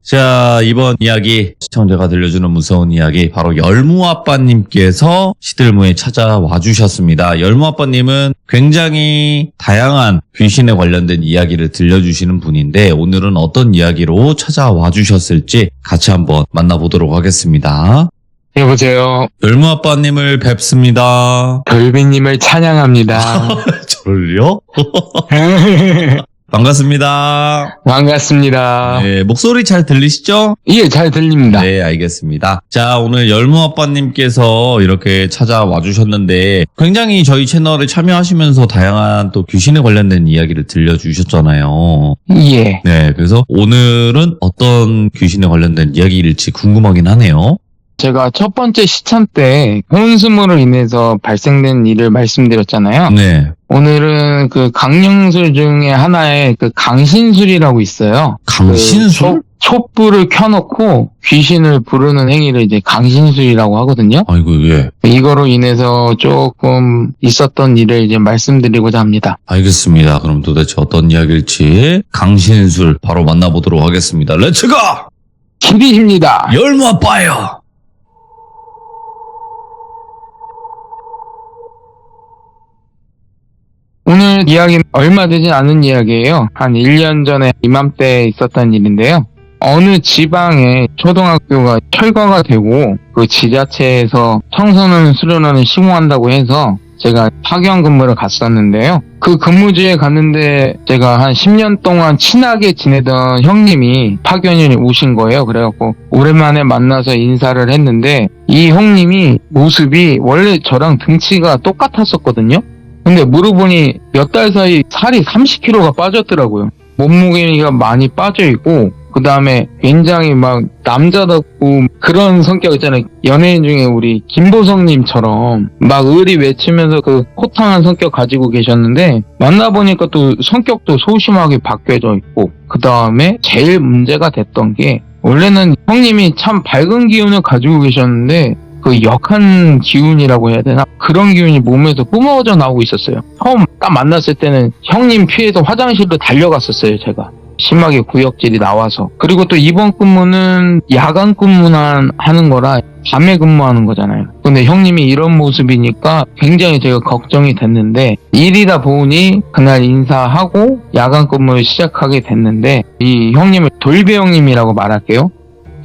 자, 이번 이야기, 시청자가 들려주는 무서운 이야기, 바로 열무아빠님께서 시들무에 찾아와 주셨습니다. 열무아빠님은 굉장히 다양한 귀신에 관련된 이야기를 들려주시는 분인데, 오늘은 어떤 이야기로 찾아와 주셨을지 같이 한번 만나보도록 하겠습니다. 여보세요. 열무아빠님을 뵙습니다. 돌미님을 찬양합니다. 저를요? 반갑습니다. 반갑습니다. 네, 목소리 잘 들리시죠? 예, 잘 들립니다. 네, 알겠습니다. 자, 오늘 열무아빠님께서 이렇게 찾아와 주셨는데 굉장히 저희 채널에 참여하시면서 다양한 또 귀신에 관련된 이야기를 들려주셨잖아요. 예. 네, 그래서 오늘은 어떤 귀신에 관련된 이야기일지 궁금하긴 하네요. 제가 첫 번째 시참 때 혼수모로 인해서 발생된 일을 말씀드렸잖아요. 네, 오늘은 그 강령술 중에 하나의 그 강신술이라고 있어요. 강신술? 촛불을 켜놓고 귀신을 부르는 행위를 이제 강신술이라고 하거든요. 아이고, 예. 이거로 인해서 조금 있었던 일을 이제 말씀드리고자 합니다. 알겠습니다. 그럼 도대체 어떤 이야기일지 강신술 바로 만나보도록 하겠습니다. 렛츠고! 길이입니다. 열무아빠요! 오늘 이야기는 얼마 되진 않은 이야기예요. 한 1년 전에 이맘때 있었던 일인데요. 어느 지방에 초등학교가 철거가 되고 그 지자체에서 청소년 수련원을 시공한다고 해서 제가 파견 근무를 갔었는데요. 그 근무지에 갔는데 제가 한 10년 동안 친하게 지내던 형님이 파견이 오신 거예요. 그래갖고 오랜만에 만나서 인사를 했는데 이 형님이 모습이 원래 저랑 등치가 똑같았었거든요. 근데 물어보니 몇 달 사이 살이 30kg가 빠졌더라고요. 몸무게가 많이 빠져있고 그 다음에 굉장히 막 남자답고 그런 성격 있잖아요. 연예인 중에 우리 김보성님처럼 막 의리 외치면서 그 호탕한 성격 가지고 계셨는데 만나보니까 또 성격도 소심하게 바뀌어져 있고 그 다음에 제일 문제가 됐던 게 원래는 형님이 참 밝은 기운을 가지고 계셨는데 그 역한 기운이라고 해야 되나? 그런 기운이 몸에서 뿜어져 나오고 있었어요. 처음 딱 만났을 때는 형님 피해서 화장실로 달려갔었어요, 제가. 심하게 구역질이 나와서. 그리고 또 이번 근무는 야간 근무만 하는 거라 밤에 근무하는 거잖아요. 근데 형님이 이런 모습이니까 굉장히 제가 걱정이 됐는데 일이다 보니 그날 인사하고 야간 근무를 시작하게 됐는데 이 형님을 돌비 형님이라고 말할게요.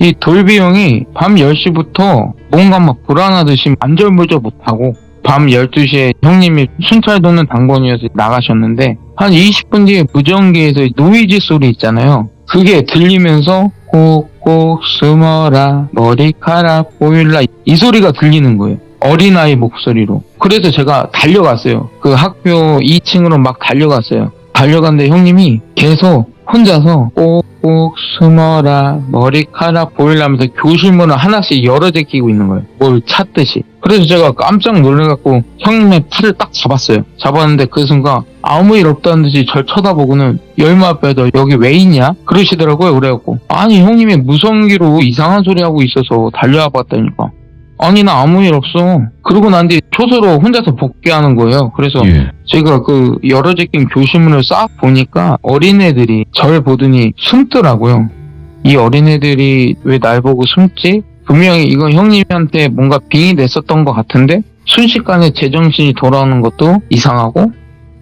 이 돌비 형이 밤 10시부터 뭔가 막 불안하듯이 안절부절 못하고 밤 12시에 형님이 순찰 도는 당번이어서 나가셨는데 한 20분 뒤에 무전기에서 노이즈 소리 있잖아요. 그게 들리면서 꼭꼭 숨어라 머리카락 보일라 이 소리가 들리는 거예요. 어린아이 목소리로. 그래서 제가 달려갔어요. 그 학교 2층으로 막 달려갔어요. 달려갔는데 형님이 계속 혼자서 꼭꼭 숨어라 머리카락 보이려면서 교실 문을 하나씩 열어 제끼고 있는 거예요. 뭘 찾듯이. 그래서 제가 깜짝 놀래갖고 형님의 팔을 딱 잡았어요. 잡았는데 그 순간 아무 일 없다는 듯이 절 쳐다보고는 열무 앞에 너 여기 왜 있냐? 그러시더라고요. 그래갖고 아니 형님이 무성기로 이상한 소리 하고 있어서 달려와 봤다니까. 아니 나 아무 일 없어. 그러고 난 뒤에 초소로 혼자서 복귀하는 거예요. 그래서 제가 그 열어 제낀 교실문을 싹 보니까 어린애들이 절 보더니 숨더라고요. 이 어린애들이 왜 날 보고 숨지? 분명히 이건 형님한테 뭔가 빙이 냈었던 것 같은데 순식간에 제정신이 돌아오는 것도 이상하고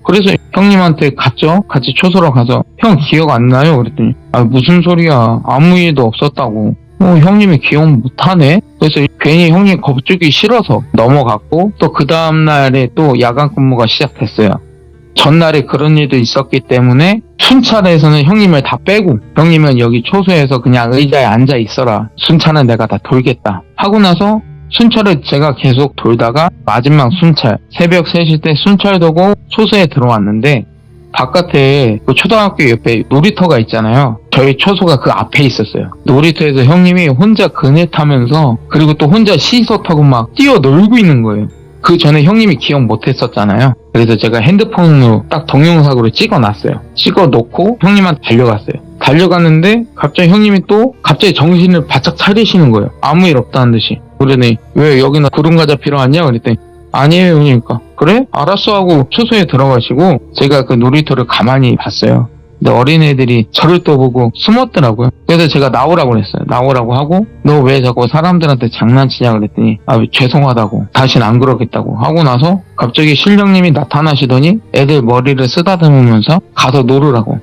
그래서 형님한테 갔죠. 같이 초소로 가서 형 기억 안 나요? 그랬더니 무슨 소리야, 아무 일도 없었다고. 형님이 기억 못하네? 그래서 괜히 형님 겁주기 싫어서 넘어갔고, 또 그 다음날에 또 야간 근무가 시작됐어요. 전날에 그런 일도 있었기 때문에 순찰에서는 형님을 다 빼고, 형님은 여기 초소에서 그냥 의자에 앉아 있어라, 순찰은 내가 다 돌겠다 하고 나서 순찰을 제가 계속 돌다가 마지막 순찰, 새벽 3시 때 순찰 도고 초소에 들어왔는데, 바깥에 그 초등학교 옆에 놀이터가 있잖아요. 저희 초소가 그 앞에 있었어요. 놀이터에서 형님이 혼자 그네 타면서, 그리고 또 혼자 시소 타고 막 뛰어놀고 있는 거예요. 그 전에 형님이 기억 못했었잖아요. 그래서 제가 핸드폰으로 딱 동영상으로 찍어놨어요. 찍어놓고 형님한테 달려갔어요. 달려갔는데 갑자기 형님이 또 갑자기 정신을 바짝 차리시는 거예요. 아무 일 없다는 듯이. 그러더니 왜 여기는 구름과자 필요하냐? 그랬더니 아니에요 형님이니까. 그래? 알았어 하고 초소에 들어가시고, 제가 그 놀이터를 가만히 봤어요. 근데 어린애들이 저를 또 보고 숨었더라고요. 그래서 제가 나오라고 그랬어요. 나오라고 하고, 너 왜 자꾸 사람들한테 장난치냐 그랬더니 죄송하다고, 다신 안 그러겠다고 하고 나서 갑자기 신령님이 나타나시더니 애들 머리를 쓰다듬으면서 가서 놀으라고,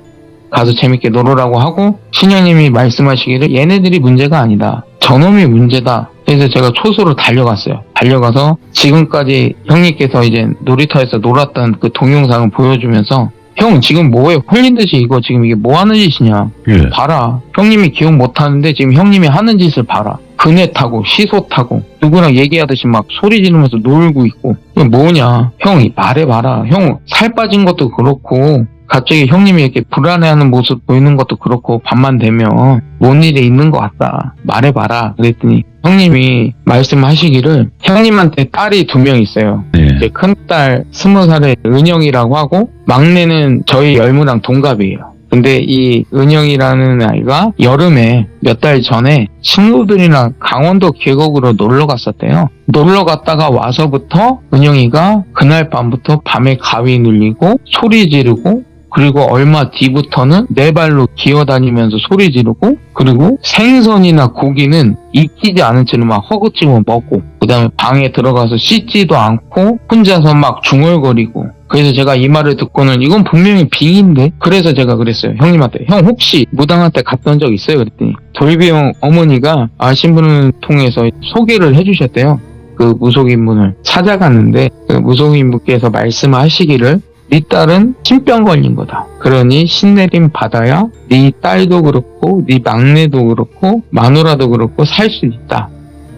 가서 재밌게 놀으라고 하고, 신령님이 말씀하시기를 얘네들이 문제가 아니다, 저놈이 문제다. 그래서 제가 초소로 달려갔어요. 달려가서 지금까지 형님께서 이제 놀이터에서 놀았던 그 동영상을 보여주면서, 형 지금 뭐해? 홀린 듯이 이거 지금 이게 뭐 하는 짓이냐? 예. 봐라. 형님이 기억 못 하는데 지금 형님이 하는 짓을 봐라. 그네 타고 시소 타고 누구랑 얘기하듯이 막 소리 지르면서 놀고 있고. 이거 뭐냐? 형이 말해봐라. 형 살 빠진 것도 그렇고, 갑자기 형님이 이렇게 불안해하는 모습 보이는 것도 그렇고, 밤만 되면 뭔 일이 있는 것 같다, 말해봐라. 그랬더니 형님이 말씀하시기를, 형님한테 딸이 2명 있어요. 네. 이제 큰딸 20살의 은영이라고 하고, 막내는 저희 열무랑 동갑이에요. 근데 이 은영이라는 아이가 여름에 몇 달 전에 친구들이랑 강원도 계곡으로 놀러 갔었대요. 놀러 갔다가 와서부터 은영이가 그날 밤부터 밤에 가위 눌리고 소리 지르고, 그리고 얼마 뒤부터는 네 발로 기어다니면서 소리 지르고, 그리고 생선이나 고기는 익히지 않은 채로 막 허겁지겁 먹고, 그 다음에 방에 들어가서 씻지도 않고 혼자서 막 중얼거리고. 그래서 제가 이 말을 듣고는 이건 분명히 빙인데, 그래서 제가 그랬어요. 형님한테, 형 혹시 무당한테 갔던 적 있어요? 그랬더니 돌비형 어머니가 아신 분을 통해서 소개를 해주셨대요. 그 무속인분을 찾아갔는데, 그 무속인분께서 말씀하시기를, 네 딸은 신병 걸린 거다. 그러니 신내림 받아야 네 딸도 그렇고 네 막내도 그렇고 마누라도 그렇고 살 수 있다.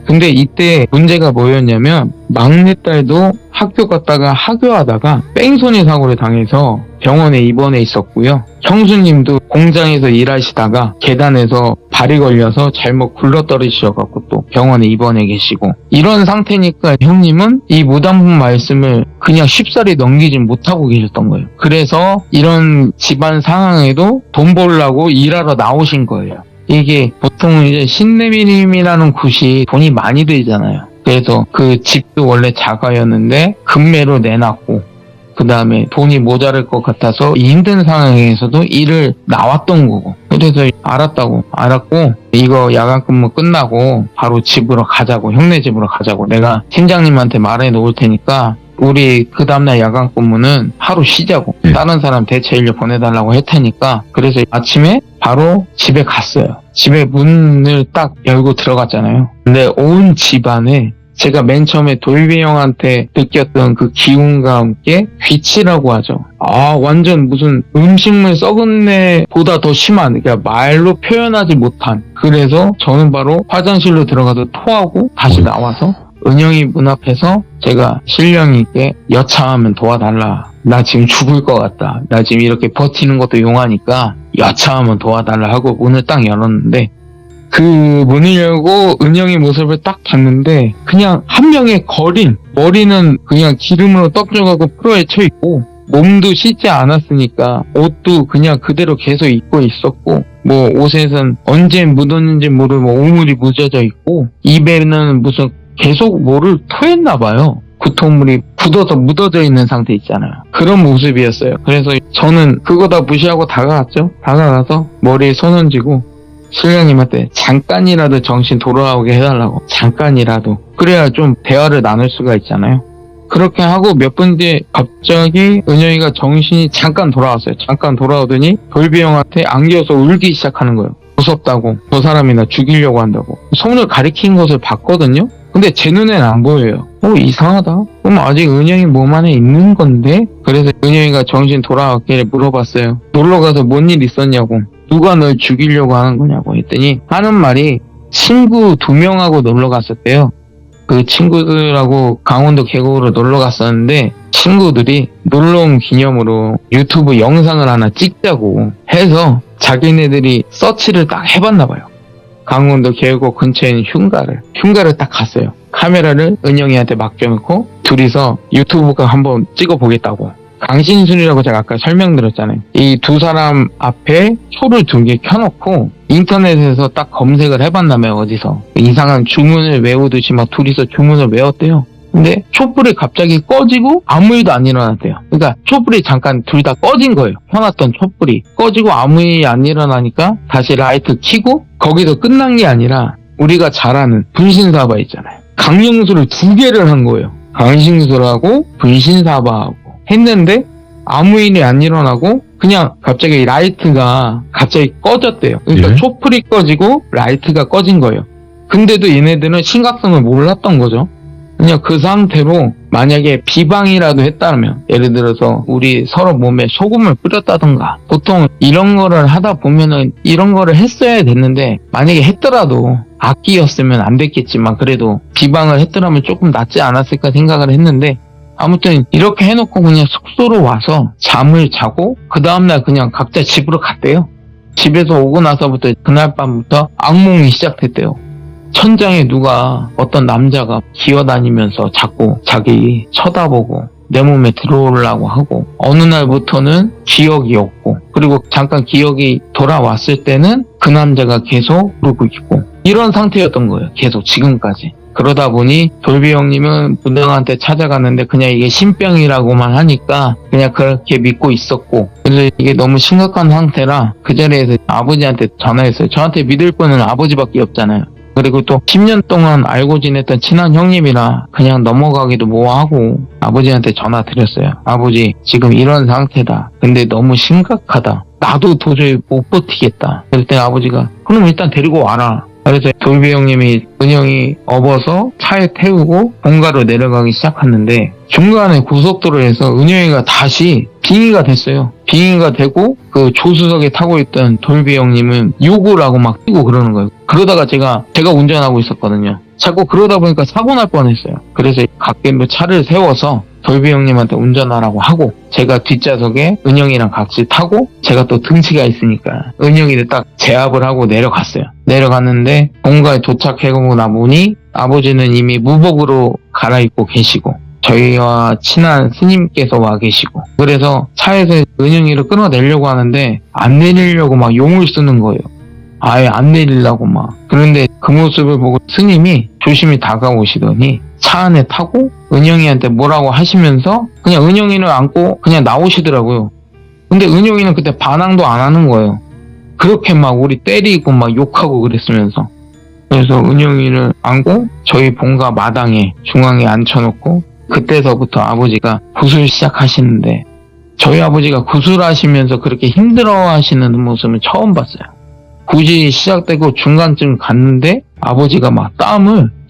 근데 이때 문제가 뭐였냐면, 막내딸도 학교 갔다가 하교하다가 뺑소니 사고를 당해서 병원에 입원해 있었고요. 형수님도 공장에서 일하시다가 계단에서 발이 걸려서 잘못 굴러떨어지셔갖고 또 병원에 입원해 계시고, 이런 상태니까 형님은 이 무당분 말씀을 그냥 쉽사리 넘기진 못하고 계셨던 거예요. 그래서 이런 집안 상황에도 돈 벌려고 일하러 나오신 거예요. 이게 보통 이제 신내림이라는 곳이 돈이 많이 들잖아요. 그래서 그 집도 원래 자가였는데 급매로 내놨고, 그 다음에 돈이 모자랄 것 같아서 이 힘든 상황에서도 일을 나왔던 거고. 그래서 알았고, 이거 야간 근무 끝나고 바로 집으로 가자고, 형네 집으로 가자고 내가 팀장님한테 말해 놓을 테니까 우리 그 다음날 야간 근무는 하루 쉬자고, 다른 사람 대체 인력 보내달라고 할 테니까. 그래서 아침에 바로 집에 갔어요. 집에 문을 딱 열고 들어갔잖아요. 근데 온 집안에 제가 맨 처음에 돌비 형한테 느꼈던 그 기운과 함께 귀치라고 하죠. 완전 무슨 음식물 썩은 내보다 더 심한, 그러니까 말로 표현하지 못한. 그래서 저는 바로 화장실로 들어가서 토하고 다시 나와서 은영이 문 앞에서 제가 신령이께 여차하면 도와달라, 나 지금 죽을 것 같다, 나 지금 이렇게 버티는 것도 용하니까 여차하면 도와달라 하고 문을 딱 열었는데, 그 문을 열고 은영이 모습을 딱 봤는데 그냥 한 명의 거린, 머리는 그냥 기름으로 떡져가고 프로에 쳐있고, 몸도 씻지 않았으니까 옷도 그냥 그대로 계속 입고 있었고, 뭐 옷에선 언제 묻었는지 모를 오물이 묻어져 있고, 입에는 무슨 계속 뭐를 토했나 봐요. 구토물이 굳어서 묻어져 있는 상태 있잖아요. 그런 모습이었어요. 그래서 저는 그거 다 무시하고 다가갔죠. 다가가서 머리에 손 얹고 신령님한테 잠깐이라도 정신 돌아오게 해달라고, 잠깐이라도, 그래야 좀 대화를 나눌 수가 있잖아요. 그렇게 하고 몇 분 뒤에 갑자기 은영이가 정신이 잠깐 돌아왔어요. 잠깐 돌아오더니 돌비 형한테 안겨서 울기 시작하는 거예요. 무섭다고, 저 사람이 나 죽이려고 한다고. 손을 가리킨 것을 봤거든요. 근데 제 눈에는 안 보여요. 이상하다. 그럼 아직 은영이 몸 안에 있는 건데? 그래서 은영이가 정신 돌아왔길래 물어봤어요. 놀러가서 뭔 일 있었냐고. 누가 널 죽이려고 하는 거냐고 했더니 하는 말이 친구 2명하고 놀러 갔었대요. 그 친구들하고 강원도 계곡으로 놀러 갔었는데 친구들이 놀러 온 기념으로 유튜브 영상을 하나 찍자고 해서 자기네들이 서치를 딱 해봤나 봐요. 강원도 계곡 근처에 있는 흉가를 딱 갔어요. 카메라를 은영이한테 맡겨놓고 둘이서 유튜브가 한번 찍어보겠다고. 강신술이라고 제가 아까 설명드렸잖아요. 이 두 사람 앞에 초를 2개 켜놓고 인터넷에서 딱 검색을 해봤나봐요. 어디서 이상한 주문을 외우듯이 막 둘이서 주문을 외웠대요. 근데 촛불이 갑자기 꺼지고 아무 일도 안 일어났대요. 그러니까 촛불이 잠깐 둘 다 꺼진 거예요. 켜놨던 촛불이 꺼지고 아무 일이 안 일어나니까 다시 라이트 켜고 거기서 끝난 게 아니라 우리가 잘 아는 분신사바 있잖아요. 강령술을 2개를 한 거예요. 강신술하고 분신사바하고 했는데 아무 일이 안 일어나고 그냥 갑자기 라이트가 갑자기 꺼졌대요. 그러니까 예? 촛불이 꺼지고 라이트가 꺼진 거예요. 근데도 얘네들은 심각성을 몰랐던 거죠. 그냥 그 상태로 만약에 비방이라도 했다면, 예를 들어서 우리 서로 몸에 소금을 뿌렸다던가, 보통 이런 거를 하다 보면은 이런 거를 했어야 됐는데 만약에 했더라도 악기였으면 안 됐겠지만 그래도 비방을 했더라면 조금 낫지 않았을까 생각을 했는데, 아무튼 이렇게 해놓고 그냥 숙소로 와서 잠을 자고 그 다음날 그냥 각자 집으로 갔대요. 집에서 오고 나서부터 그날 밤부터 악몽이 시작됐대요. 천장에 누가 어떤 남자가 기어다니면서 자꾸 자기 쳐다보고 내 몸에 들어오려고 하고, 어느 날부터는 기억이 없고, 그리고 잠깐 기억이 돌아왔을 때는 그 남자가 계속 부르고 있고, 이런 상태였던 거예요. 계속 지금까지. 그러다 보니 돌비 형님은 부당한테 찾아갔는데 그냥 이게 신병이라고만 하니까 그냥 그렇게 믿고 있었고, 그래서 이게 너무 심각한 상태라 그 자리에서 아버지한테 전화했어요. 저한테 믿을 분은 아버지밖에 없잖아요. 그리고 또 10년 동안 알고 지냈던 친한 형님이라 그냥 넘어가기도 뭐하고 아버지한테 전화 드렸어요. 아버지, 지금 이런 상태다. 근데 너무 심각하다. 나도 도저히 못 버티겠다. 그랬더니 아버지가 그럼 일단 데리고 와라. 그래서 돌비 형님이 은영이 업어서 차에 태우고 본가로 내려가기 시작했는데, 중간에 고속도로에서 은영이가 다시 빙의가 됐어요. 빙의가 되고 그 조수석에 타고 있던 돌비 형님은 욕을 하고 막 뛰고 그러는 거예요. 그러다가 제가 운전하고 있었거든요. 자꾸 그러다 보니까 사고 날 뻔했어요. 그래서 갓길로 차를 세워서 돌비 형님한테 운전하라고 하고, 제가 뒷좌석에 은영이랑 같이 타고, 제가 또 등치가 있으니까 은영이를 딱 제압을 하고 내려갔어요. 내려갔는데 본가에 도착해보고 나보니 아버지는 이미 무복으로 갈아입고 계시고 저희와 친한 스님께서 와 계시고, 그래서 차에서 은영이를 끌어내려고 하는데 안 내리려고 막 용을 쓰는 거예요. 아예 안 내리려고 막. 그런데 그 모습을 보고 스님이 조심히 다가오시더니 차 안에 타고 은영이한테 뭐라고 하시면서 그냥 은영이를 안고 그냥 나오시더라고요. 근데 은영이는 그때 반항도 안 하는 거예요. 그렇게 막 우리 때리고 막 욕하고 그랬으면서. 그래서 은영이를 안고 저희 본가 마당에 중앙에 앉혀놓고, 그때서부터 아버지가 구술 시작하시는데, 저희 아버지가 구술하시면서 그렇게 힘들어하시는 모습은 처음 봤어요. 굳이 시작되고 중간쯤 갔는데 아버지가 막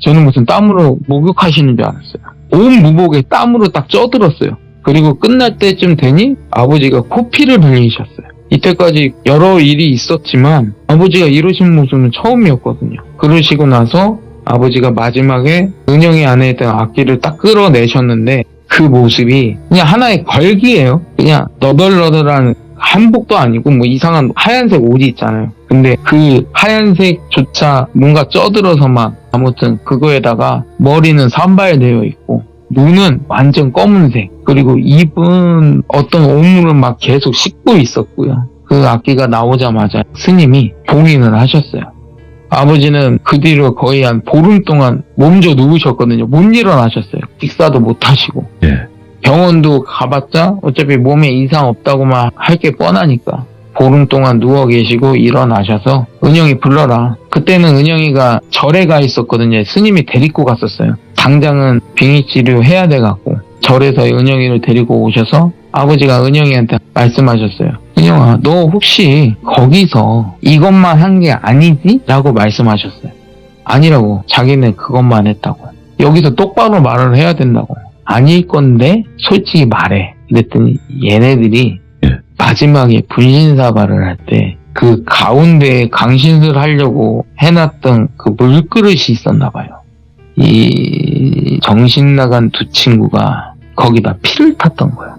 저는 무슨 땀으로 목욕하시는 줄 알았어요. 온 무복에 땀으로 딱 쪄들었어요. 그리고 끝날 때쯤 되니 아버지가 코피를 흘리셨어요. 이때까지 여러 일이 있었지만 아버지가 이러신 모습은 처음이었거든요. 그러시고 나서 아버지가 마지막에 은영이 안에 있던 악기를 딱 끌어내셨는데, 그 모습이 그냥 하나의 걸기예요. 그냥 너덜너덜한 한복도 아니고 뭐 이상한 하얀색 옷이 있잖아요. 근데 그 하얀색조차 뭔가 쪄들어서 막, 아무튼 그거에다가 머리는 산발되어 있고 눈은 완전 검은색, 그리고 입은 어떤 오물을 막 계속 씻고 있었고요. 그 악기가 나오자마자 스님이 봉인을 하셨어요. 아버지는 그 뒤로 거의 한 보름 동안 몸져 누우셨거든요. 못 일어나셨어요. 식사도 못 하시고. 예. 병원도 가봤자 어차피 몸에 이상 없다고만 할 게 뻔하니까 보름 동안 누워 계시고 일어나셔서 은영이 불러라. 그때는 은영이가 절에 가 있었거든요. 스님이 데리고 갔었어요. 당장은 빙의 치료 해야 돼갖고. 절에서 은영이를 데리고 오셔서 아버지가 은영이한테 말씀하셨어요. 은영아, 너 혹시 거기서 이것만 한 게 아니지? 라고 말씀하셨어요. 아니라고. 자기는 그것만 했다고. 여기서 똑바로 말을 해야 된다고. 아닐 건데 솔직히 말해. 그랬더니 얘네들이 마지막에 분신사발을 할 때 그 가운데에 강신술 하려고 해놨던 그 물그릇이 있었나 봐요. 이 정신 나간 두 친구가 거기다 피를 탔던 거야.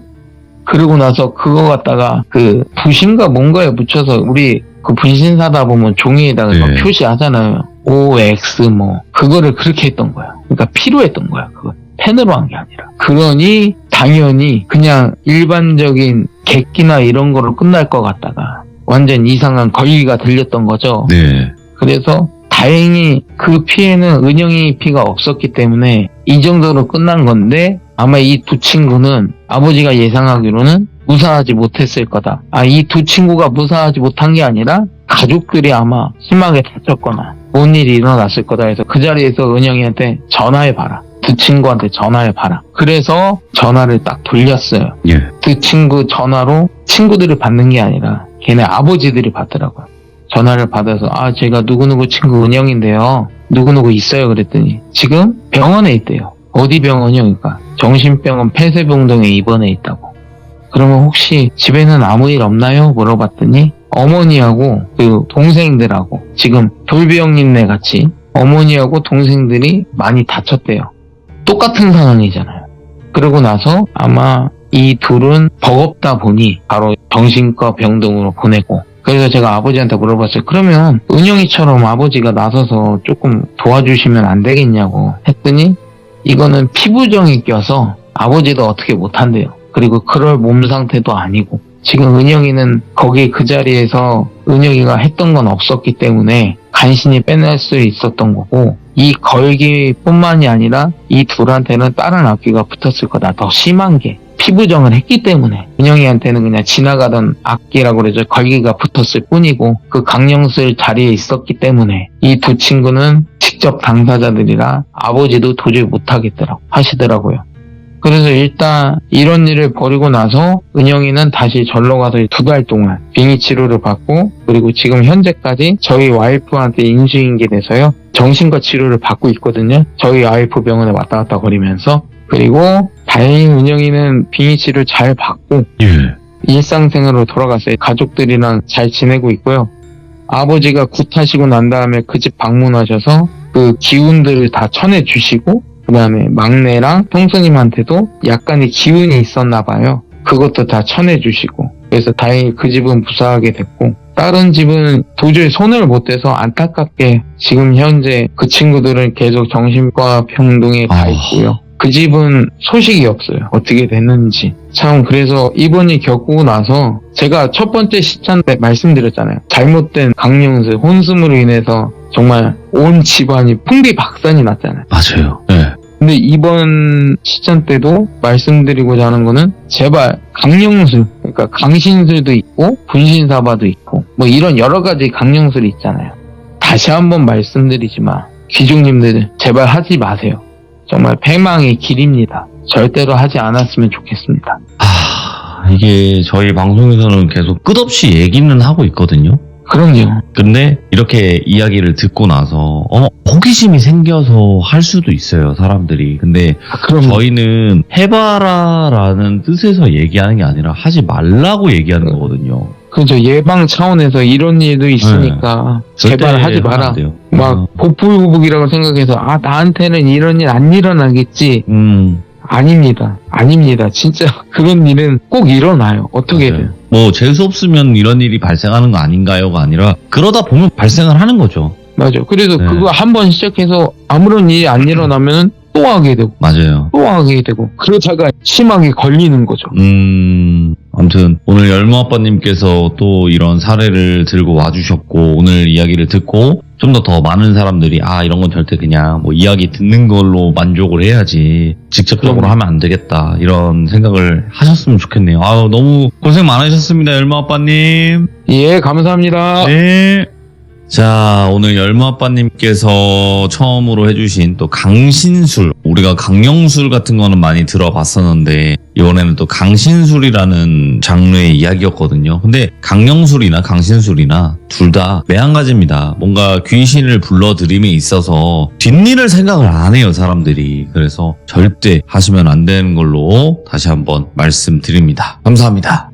그러고 나서 그거 갖다가 그 붓인가 뭔가에 묻혀서 우리 그 분신사다 보면 종이에다가 막 표시하잖아요. OX 뭐 그거를 그렇게 했던 거야. 그러니까 피로 했던 거야. 그거 펜으로 한 게 아니라. 그러니 당연히 그냥 일반적인 객기나 이런 거로 끝날 것 같다가 완전 이상한 걸기가 들렸던 거죠. 네. 그래서 다행히 그 피에는 은영이 피가 없었기 때문에 이 정도로 끝난 건데 아마 이 두 친구는 아버지가 예상하기로는 무사하지 못했을 거다. 이 두 친구가 무사하지 못한 게 아니라 가족들이 아마 심하게 다쳤거나 뭔 일이 일어났을 거다 해서 그 자리에서 은영이한테 전화해봐라. 두 친구한테 전화해봐라. 그래서 전화를 딱 돌렸어요. 예. 그 친구 전화로 친구들이 받는 게 아니라 걔네 아버지들이 받더라고요. 전화를 받아서 제가 누구누구 친구 은영인데요. 누구누구 있어요. 그랬더니 지금 병원에 있대요. 어디 병원이요? 그러니까 정신병원 폐쇄병동에 입원해 있다고. 그러면 혹시 집에는 아무 일 없나요? 물어봤더니 어머니하고 그 동생들하고 지금 돌비형님네 같이 어머니하고 동생들이 많이 다쳤대요. 똑같은 상황이잖아요. 그러고 나서 아마 이 둘은 버겁다 보니 바로 정신과 병동으로 보내고 그래서 제가 아버지한테 물어봤어요. 그러면 은영이처럼 아버지가 나서서 조금 도와주시면 안 되겠냐고 했더니 이거는 피부정이 껴서 아버지도 어떻게 못한대요. 그리고 그럴 몸 상태도 아니고 지금 은영이는 거기 그 자리에서 은영이가 했던 건 없었기 때문에 간신히 빼낼 수 있었던 거고 이 걸기뿐만이 아니라 이 둘한테는 다른 악귀가 붙었을 거다. 더 심한 게 피부정을 했기 때문에 은영이한테는 그냥 지나가던 악기라고 그러죠. 걸기가 붙었을 뿐이고 그 강령술 자리에 있었기 때문에 이 두 친구는 직접 당사자들이라 아버지도 도저히 하시더라고요. 그래서 일단 이런 일을 벌이고 나서 은영이는 다시 절로 가서 2달 동안 빙의 치료를 받고 그리고 지금 현재까지 저희 와이프한테 인수인계 돼서요. 정신과 치료를 받고 있거든요. 저희 와이프 병원에 왔다 갔다 거리면서. 그리고 다행히 은영이는 빙의 치료를 잘 받고 일상생활로 돌아갔어요. 가족들이랑 잘 지내고 있고요. 아버지가 굿하시고 난 다음에 그 집 방문하셔서 그 기운들을 다 쳐내주시고 그 다음에 막내랑 형수님한테도 약간의 기운이 있었나 봐요. 그것도 다 쳐내주시고 그래서 다행히 그 집은 무사하게 됐고 다른 집은 도저히 손을 못 대서 안타깝게 지금 현재 그 친구들은 계속 정신과 병동에 가 있고요. 그 집은 소식이 없어요. 어떻게 됐는지. 참 그래서 이번이 겪고 나서 제가 첫 번째 시찬 때 말씀드렸잖아요. 잘못된 강령술, 혼수으로 인해서 정말 온 집안이 풍비박산이 났잖아요. 맞아요. 네. 근데 이번 시찬 때도 말씀드리고자 하는 거는 제발 강령술, 그러니까 강신술도 있고 분신사바도 있고 뭐 이런 여러 가지 강령술이 있잖아요. 다시 한번 말씀드리지만 귀중님들 제발 하지 마세요. 정말 패망의 길입니다. 절대로 하지 않았으면 좋겠습니다. 이게 저희 방송에서는 계속 끝없이 얘기는 하고 있거든요. 그럼요. 근데 이렇게 이야기를 듣고 나서 호기심이 생겨서 할 수도 있어요, 사람들이. 근데 저희는 해봐라라는 뜻에서 얘기하는 게 아니라 하지 말라고 얘기하는 거거든요. 그렇죠. 예방 차원에서 이런 일도 있으니까 제발 하지 마라. 막 복불복이라고 생각해서 나한테는 이런 일 안 일어나겠지. 아닙니다. 진짜 그런 일은 꼭 일어나요. 어떻게든. 뭐 재수 없으면 이런 일이 발생하는 거 아닌가요가 아니라 그러다 보면 발생을 하는 거죠. 맞아. 그래서 그거 한번 시작해서 아무런 일이 안 일어나면 또 하게 되고. 맞아요. 또 하게 되고. 그러다가 심하게 걸리는 거죠. 아무튼 오늘 열무아빠님께서 또 이런 사례를 들고 와주셨고 오늘 이야기를 듣고 좀 더 많은 사람들이 이런 건 절대 그냥 뭐 이야기 듣는 걸로 만족을 해야지 직접적으로 하면 안 되겠다 이런 생각을 하셨으면 좋겠네요. 너무 고생 많으셨습니다, 열무아빠님. 예, 감사합니다. 네. 자, 오늘 열무아빠님께서 처음으로 해주신 또 강신술, 우리가 강령술 같은 거는 많이 들어봤었는데 이번에는 또 강신술이라는 장르의 이야기였거든요. 근데 강령술이나 강신술이나 둘 다 매한가지입니다. 뭔가 귀신을 불러들임에 있어서 뒷일을 생각을 안 해요, 사람들이. 그래서 절대 하시면 안 되는 걸로 다시 한번 말씀드립니다. 감사합니다.